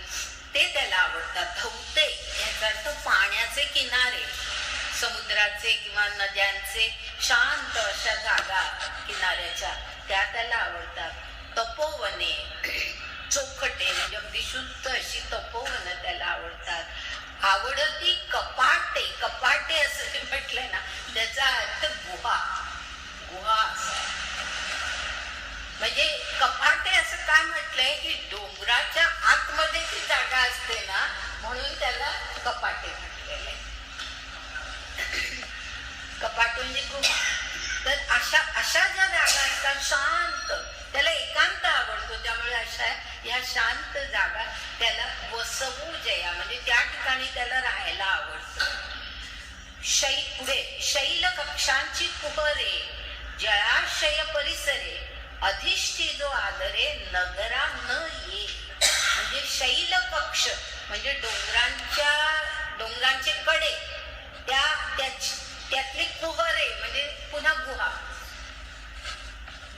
ते त्याला आवडतात. धौते ह्याचा अर्थ पाण्याचे किनारे, समुद्राचे किंवा नद्यांचे शांत अशा जागा किनाऱ्याच्या, त्या त्याला आवडतात. तपोवने चोखटे म्हणजे अगदी शुद्ध अशी तपोवन त्याला आवडतात. आवडती कपाटे, कपाटे असं जे म्हटलंय ना, त्याचा अर्थ गुहा, गुहा म्हणजे कपाटे असं काय म्हटलंय की डोंगराच्या आतमध्ये ती जागा असते ना, म्हणून त्याला कपाटे म्हटलेले. कपाट म्हणजे गुहा. तर अशा ज्या जागा असतात शांत, त्याला एकांत आवडतो, त्यामुळे अशा या शांत जागा त्याला वसवू जया म्हणजे त्या ठिकाणी त्याला राहायला आवडतं. पुढे शैल कक्षांची कुहरे जळाशय परिसरे अधिष्ठी जो आदरे नगरा न ये. म्हणजे शैल कक्ष म्हणजे डोंगरांचे कडे त्यातली कुहरे म्हणजे पुन्हा गुहा,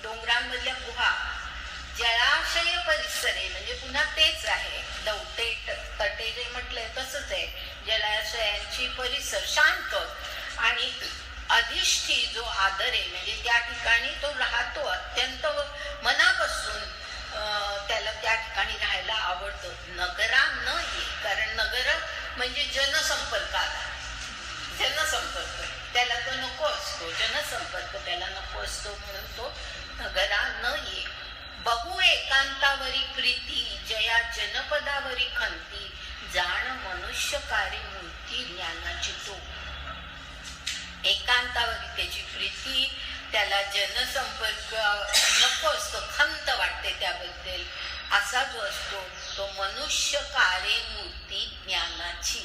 डोंगरांमधल्या गुहा, जळाशय परिसरे म्हणजे पुन्हा तेच आहे, दवटे तटे जे म्हटलंय तसंच आहे, जलाशयांची परिसर शांत. आणि अधिष्ठी जो आदरे म्हणजे त्या ठिकाणी तो राहतो, अत्यंत मनापासून त्याला त्या ठिकाणी राहायला आवडतं. नगरा न ये, कारण नगर म्हणजे जनसंपर्क त्याला तो नको असतो, जनसंपर्क त्याला नको असतो, म्हणून तो नगरा न ये. बहु एकांतावरी प्रीती जया जनपदावरी खंती जाण मनुष्यकारी मूर्ती ज्ञानाची तो. एकांतावरी त्याची प्रीती, त्याला जनसंपर्क नको असतो, खंत वाटते त्याबद्दल, असा जो असतो तो मनुष्यकारे मूर्ती ज्ञानाची,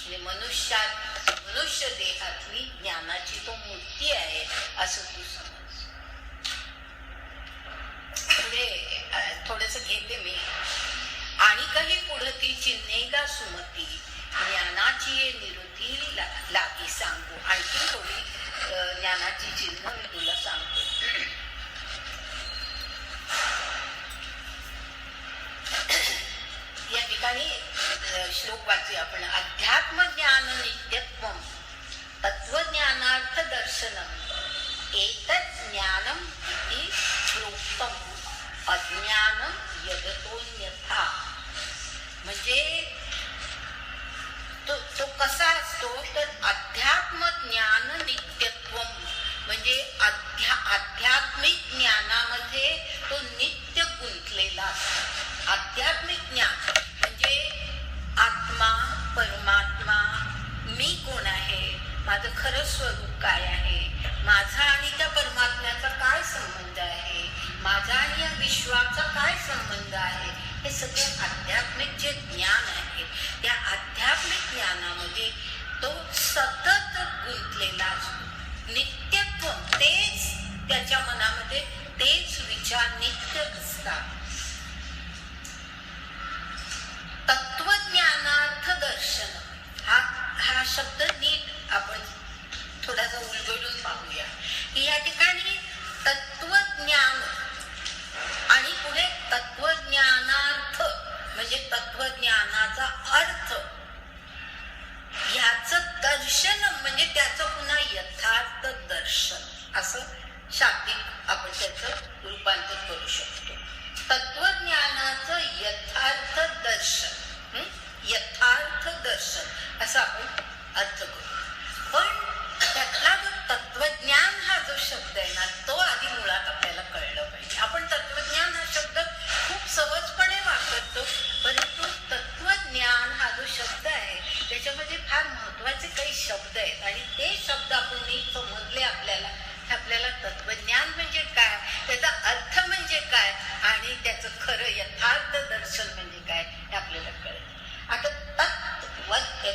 म्हणजे मनुष्य देहातली ज्ञानाची तो मूर्ती आहे असं तू समज. पुढे थोडस घेते मी. आणि काही पुढे ती चिन्हेगा सुमती ज्ञानाची ये निरुती लागी सांगू. आणखी थोडी ज्ञानाची चिन्ह मी तुला सांगतो. या ठिकाणी श्लोक वाचूया आपण. अध्यात्म ज्ञान नित्यत्व तत्वज्ञानार्थ दर्शनम एतत् ज्ञानम इति प्रोक्तम अज्ञानम यदतोन्यथा. म्हणजे तो कसा असतो तर अध्यात्म ज्ञान नित्यत्व म्हणजे आध्यात्मिक ज्ञानामध्ये तो नित्य गुंतलेला असतो. आध्यात्मिक ज्ञान म्हणजे आत्मा, परमात्मा, मी कोण आहे, माझं खरं स्वरूप काय आहे, माझा आणि त्या परमात्म्याचा काय संबंध आहे, माझा आणि या विश्वाचा काय संबंध आहे, हे सगळे आध्यात्मिक जे ज्ञान आहे त्या आध्यात्मिक ज्ञानामध्ये तो सतत गुंतलेला असतो. नित्यत्व तेच त्याच्या मनामध्ये, तेच विचार नित्य असतात. तत्वज्ञानार्थ दर्शन हा शब्द नीट आपण थोडासा उलगडून पाहूया की या ठिकाणी तत्वज्ञान आणि पुढे तत्वज्ञानार्थ म्हणजे तत्वज्ञानाचा अर्थ, याचं दर्शन म्हणजे त्याचं पुन्हा यथार्थ दर्शन असं शाब्दिक आपण त्याचं रूपांतर करू शकतो. तत्वज्ञानाचं यथार्थ दर्शन, यथार्थ दर्शन असं आपण अर्थ करू. पण त्यातला जो तत्वज्ञान हा जो शब्द आहे ना तो आधी मुळात आपल्याला कळलं पाहिजे. आपण तत्वज्ञान हा शब्द खूप सहजपणे वापरतो, परंतु तत्वज्ञान हा जो शब्द आहे त्याच्यामध्ये फार महत्वाचे काही शब्द आहेत आणि ते शब्द आपण नीट समजले आपल्याला तत्वज्ञान म्हणजे काय, त्याचा अर्थ म्हणजे काय आणि त्याचं खरं यथार्थ दर्शन म्हणजे काय हे आपल्याला कळेल. आता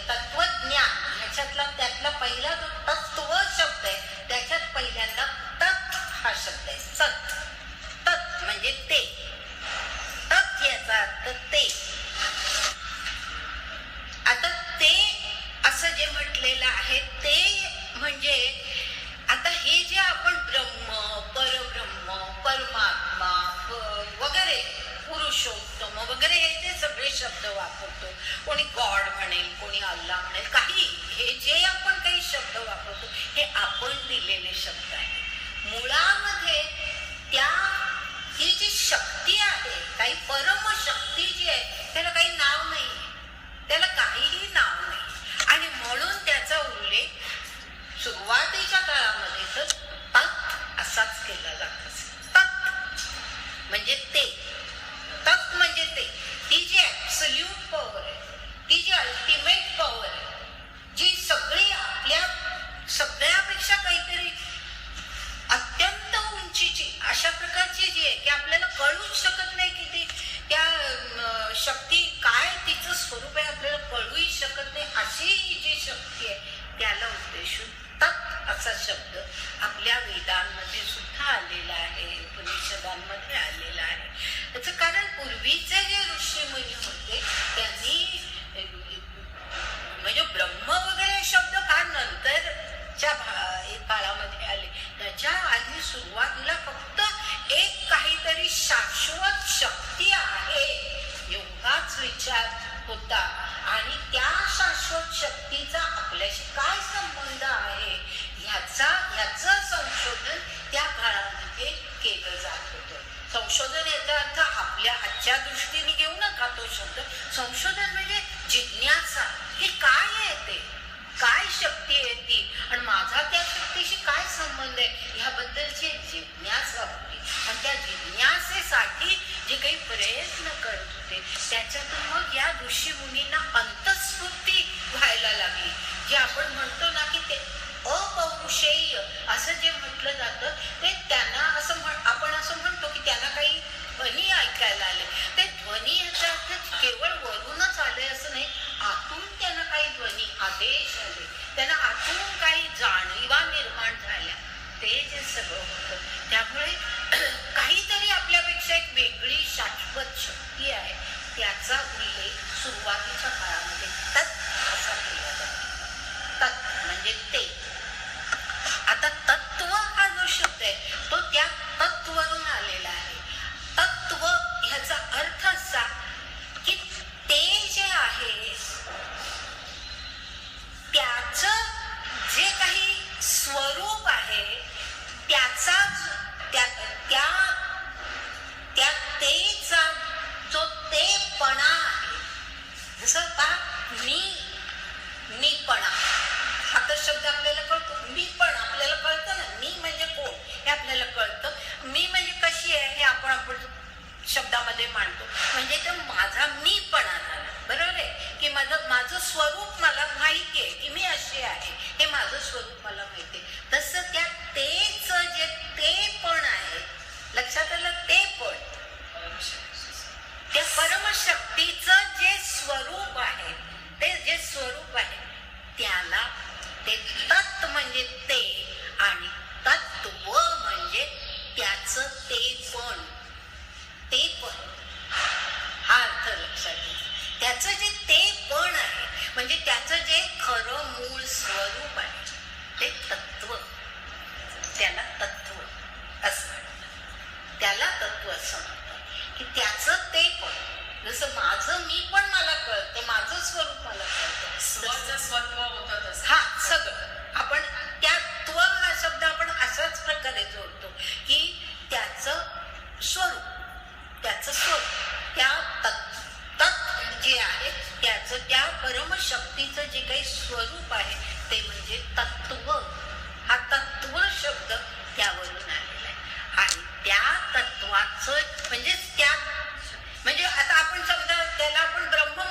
तत्वज्ञान ह्याच्यातला त्यातला पहिला जो तत्व शब्द आहे त्याच्यात पहिल्यांदा तत् हा शब्द आहे. तत् म्हणजे ते, तत् याचा अर्थ ते. आता ते असं जे म्हटलेलं आहे ते म्हणजे आता हे जे आपण ब्रह्म, परब्रह्म, परमात्मा वगैरे, पुरुषोत्तम वगैरे हे जे सगळे शब्द वापरतो, कोणी गॉड म्हणेल, कोणी अल्लाह म्हणेल, काही हे जे आपण काही शब्द वापरतो हे आपण दिलेले शब्द आहेत. मुळामध्ये ही जी शक्ती आहे, काही परमशक्ती जी आहे त्याला काही नाव नाही, त्याला काहीही नाव नाही आणि म्हणून त्याचा उल्लेख सुरुवातीच्या काळामध्ये तर तत् असाच केला जात असे. तत् म्हणजे ते, तत् म्हणजे ते, ती जी ऍब्सोल्यूट पॉवर आहे, ती जी अल्टिमेट पॉवर आहे, जी सगळी आपल्या सगळ्यापेक्षा काहीतरी अत्यंत उंचीची अशा प्रकारची जी आहे की आपल्याला कळूच शकत नाही की ती त्या शक्ती काय तिचं स्वरूप आहे, आपल्याला कळूही शकत नाही अशी जी शक्ती आहे त्याला उद्देश शक्तीचा आपल्याशी काय संबंध आहे ह्याचं संशोधन त्या काळामध्ये केलं जात होतं. संशोधन याचा अर्थ आपल्या आजच्या दृष्टीने घेऊ नका तो शब्द. संशोधन म्हणजे जिज्ञासा, की काय आहे ते, काय शक्ती आहे ती आणि माझा त्या शक्तीशी काय संबंध आहे ह्याबद्दलची जिज्ञासा होती. आणि त्या जिज्ञासेसाठी जे काही प्रयत्न करत होते त्याच्यातून मग या ऋषी मुनींना अंतस्फूर्ती व्हायला लागली. जे आपण म्हणतो ना की ते अपौरुषेय असं जे म्हटलं जातं ते त्यांना असं आपण असं म्हणतो की त्यांना काही ध्वनी ऐकायला आले. ते ध्वनी याचा अर्थ केवळ वरूनच आले असं नाही, आतून त्यांना काही ध्वनी आदेश आले, त्यांना आतून काही जाणीवा निर्माण झाल्या, ते जे सगळं होतं. त्यामुळे काहीतरी आपल्यापेक्षा एक वेगळी शाश्वत शक्ती आहे त्याचा उल्लेख सुरुवातीच्या काळामध्ये तत् असा केला जातो. तत् म्हणजे ते. आता तत्व हा जो शब्द आहे तो त्या तत्वरून आलेला आहे. तत्व ह्याचा अर्थ असा की ते जे आहे त्याचं जे काही स्वरूप आहे त्याचा त्या तेचा जो तेपणा आहे. जसं का मीपणा हा तर शब्द आपल्याला कळतो. मीपण आपल्याला कळतं ना, मी म्हणजे कोण हे आपल्याला कळतं. मी म्हणजे कशी आहे हे आपण शब्दामध्ये मांडतो. म्हणजे तर माझा मीपणा झाला, बरोबर आहे की माझं स्वरूप मला माहिती आहे की मी अशी आहे, हे माझं स्वरूप मला माहिती आहे. तसं त्या तेच जे ते पण आहे, लक्षात आलं, ते पण त्या परमशक्तीचं जे स्वरूप आहे, ते जे स्वरूप आहे त्याला ते तत् म्हणजे ते आणि तत्व म्हणजे त्याचं ते पण हा अर्थ लक्षात घ्या. त्याचं जे ते पण आहे म्हणजे त्याचं जे खरं मूळ स्वरूप आहे ते तत्व, त्याला तत्व असं म्हणतात. त्याला तत्व असं म्हणतात की त्याचं ते पण. जसं माझं मी पण मला कळतं, माझं स्वरूप मला कळतं, स्वत्व होतं. हा सगळं आपण त्या त्व हा शब्द आपण अशाच प्रकारे जोडतो की त्याचं स्वरूप त्या तत् जे आहे त्याचं त्या परमशक्तीचं जे काही स्वरूप आहे ते म्हणजे तत्व. हा तत्व शब्द त्यावरून आलेला आहे. आणि त्या तत्वाचं म्हणजे आता आपण समजा त्याला आपण ब्रह्म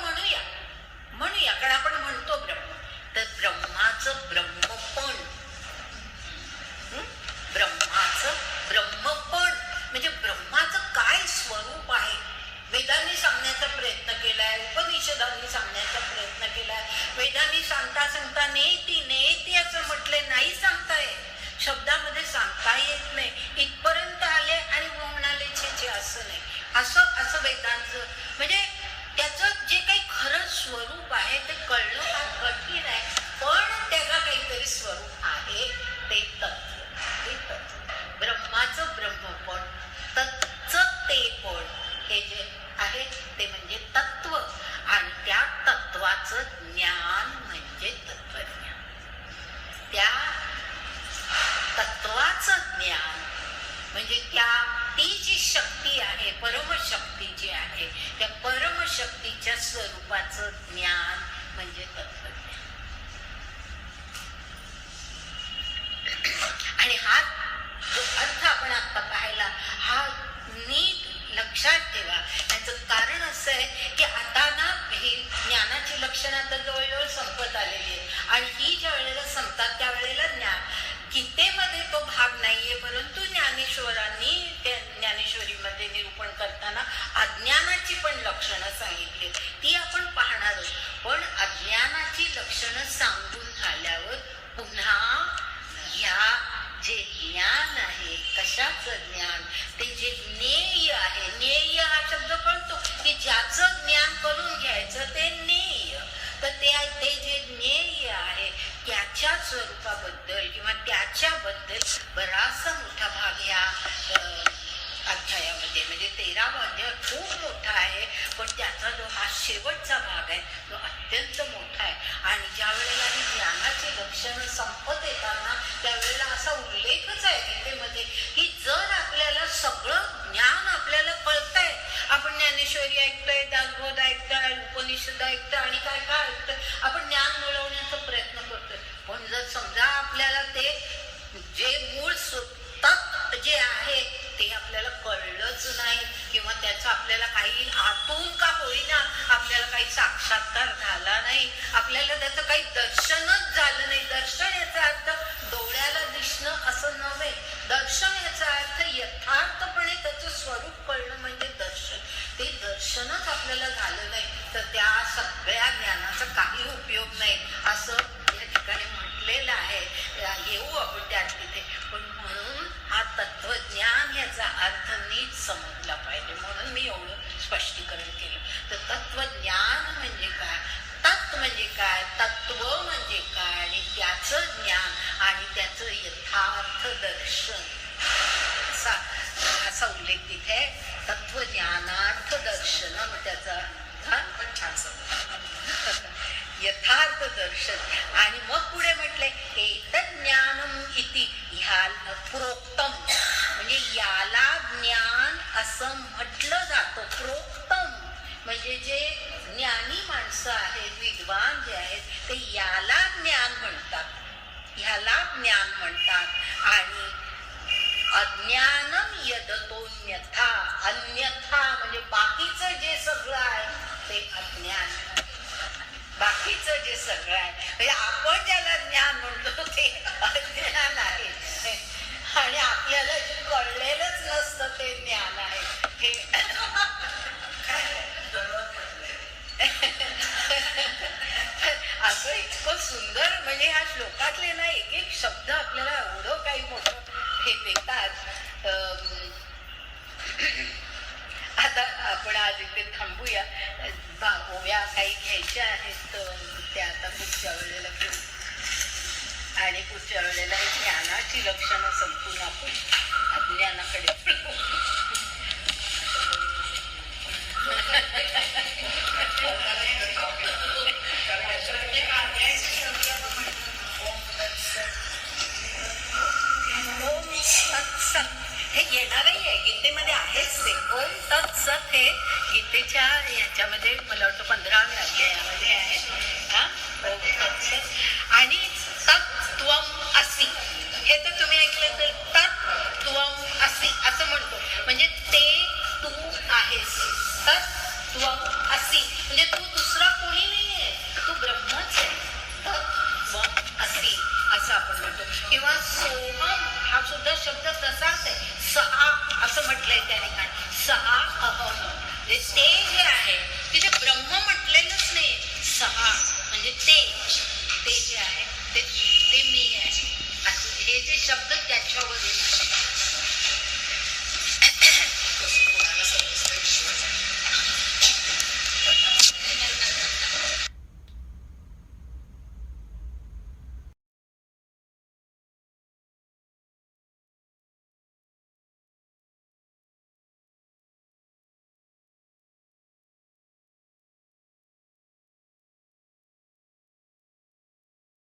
म्हणूया कारण आपण म्हणतो ब्रह्म. तर ब्रह्माचं ब्रह्मपण म्हणजे ब्रह्माचं काय स्वरूप आहे वेदांनी सांगण्याचा प्रयत्न केलाय, उपनिषदांनी सांगण्याचा प्रयत्न केलाय. वेदांनी सांगता नेती असं म्हटले, नाही सांगता येत, शब्दामध्ये सांगता येत नाही, इथपर्यंत आले आणि म्हणाले छे असं नाही. असं वेदांचं म्हणजे त्याचं जे काही खरं स्वरूप आहे ते कळणं फार कठीण आहे. पण त्याला काहीतरी स्वरूप आहे, ते तत्व. ब्रह्माचं ब्रह्मपण, तत्चं ते पण, हे जे आहे ते म्हणजे तत्व. आणि त्या तत्वाचं ज्ञान म्हणजे तत्वज्ञान. त्या तत्वाचं ज्ञान म्हणजे ती जी शक्ती आहे, परमशक्ती जी आहे, त्या परमशक्तीच्या स्वरूपाचं ज्ञान म्हणजे तत्वज्ञान. आणि हा जो अर्थ आपण आता पाहिला हा नीट लक्षात ठेवा. याचं कारण असं आहे की आता ना ही ज्ञानाची लक्षणं आता जवळजवळ संपत आलेली आहे. आणि ही ज्या वेळेला संपतात त्यावेळेला गीतेमध्ये तो भाग नाहीये, परंतु ज्ञानेश्वरांनी त्या ज्ञानेश्वरीमध्ये निरूपण करताना अज्ञानाची पण लक्षणं सांगितली, ती आपण पाहणारच. पण अज्ञानाची लक्षणं सांगून झाल्यावर पुन्हा ह्या जे ज्ञान आहे, कशाचं ज्ञान, ते जे ज्ञेय आहे, ज्ञेय हा शब्द कळतो की ज्याचं ज्ञान करून घ्यायचं ते ज्ञेय. तर ते जे ज्ञेय आहे त्याच्या स्वरूपाबद्दल किंवा त्याच्याबद्दल बराचसा मोठा भाग ह्या अध्यायामध्ये. म्हणजे 13वा अध्याय खूप मोठा आहे, पण त्याचा जो हा शेवटचा भाग आहे तो अत्यंत मोठा आहे. आणि ज्या वेळेला ही ज्ञानाची लक्षणं संपत येतात ना, त्यावेळेला असा उल्लेखच आहे गीतेमध्ये की जर आपल्याला सगळं ज्ञान आपल्याला कळतंय, आपण ज्ञानेश्वरी ऐकतोय, दासबोध ऐकतोय, उपनिषद ऐकतोय आणि काय काय ऐकतोय, आपण ज्ञान मिळवण्याचा प्रयत्न करतोय, पण जर समजा आपल्याला ते जे मूळ तत्व जे आहे ते आपल्याला कळलंच नाही किंवा त्याचं आपल्याला काही आतून का होईना आपल्याला काही साक्षात्कार झाला नाही, आपल्याला त्याचं काही दर्शनच झालं नाही. दर्शन याचा अर्थ डोळ्याला दिसणं असं नव्हे, दर्शन याचा अर्थ यथार्थपणे त्याचं स्वरूप कळणं म्हणजे दर्शन. ते दर्शनच आपल्याला झालं नाही तर त्या सगळ्या ज्ञानाचा काही उपयोग नाही असं या ठिकाणी म्हटलेलं आहे. येऊ आपण त्यात तिथे, पण म्हणून हा तत्वज्ञान याचा अर्थ नीट समजला पाहिजे, म्हणून मी एवढं स्पष्टीकरण केलं. तर तत्वज्ञान म्हणजे काय, तत्व म्हणजे काय, तत्व म्हणजे काय आणि त्याचं ज्ञान आणि त्याचं यथार्थ दर्शन असा उल्लेख तिथे आहे. तत्वज्ञानार्थ दर्शन त्याचा यथार्थ दर्शन. आणि मग पुढे म्हटले एतत् ज्ञानम इति ह्याला प्रोक्तम, म्हणजे याला ज्ञान असं म्हटलं जातं. प्रोक्तम म्हणजे जे ज्ञानी माणसं आहेत, विद्वान जे आहेत ते याला ज्ञान म्हणतात, ह्याला ज्ञान म्हणतात. आणि अज्ञानम यदतोन्यथा, अन्यथा म्हणजे बाकीचं जे सगळं आहे ते अज्ञान, बाकीचं जे सगळं आहे म्हणजे आपण ज्याला ज्ञान म्हणतो ते अज्ञान आहे आणि आपल्याला जे कळलेलंच नसतं ते ज्ञान आहे. हे असं इतकं सुंदर म्हणजे ह्या श्लोकातले ना एक एक शब्द आपल्याला एवढं काही मोठं हे देतात. आता आपण आज इथे थांबूया, ओव्या काही घ्यायच्या आहेत त्या आता पुढच्या वेळेला घेऊ आणि पुढच्या वेळेला ज्ञानाची लक्षणं संपून आपण अज्ञानाकडे हे येणारही आहे, गीतेमध्ये आहेच ते. ओम तत्सत हे गीतेच्या याच्यामध्ये मला वाटतं 15व्या अध्यायामध्ये आहे. हा, ओम तत्सत. आणि तत्त्वम असि हे तर तुम्ही ऐकलं तर तत्त्वम असि असं म्हणतो, म्हणजे ते तू आहेस. तत्त्वम असि म्हणजे तू दुसरा कोणी नाही आहे, तू ब्रह्मच आहे. तत्त्वम असि असं आपण म्हणतो. किंवा सोहम हा सुद्धा शब्द तसाच आहे. सहा असं म्हटलंय त्या ठिकाणी, सहा अहम म्हणजे ते जे आहे तिथे ब्रह्म म्हटलेलंच नाही, सहा म्हणजे ते जे आहे ते मी आहे. हे जे शब्द त्याच्यावरून आहे.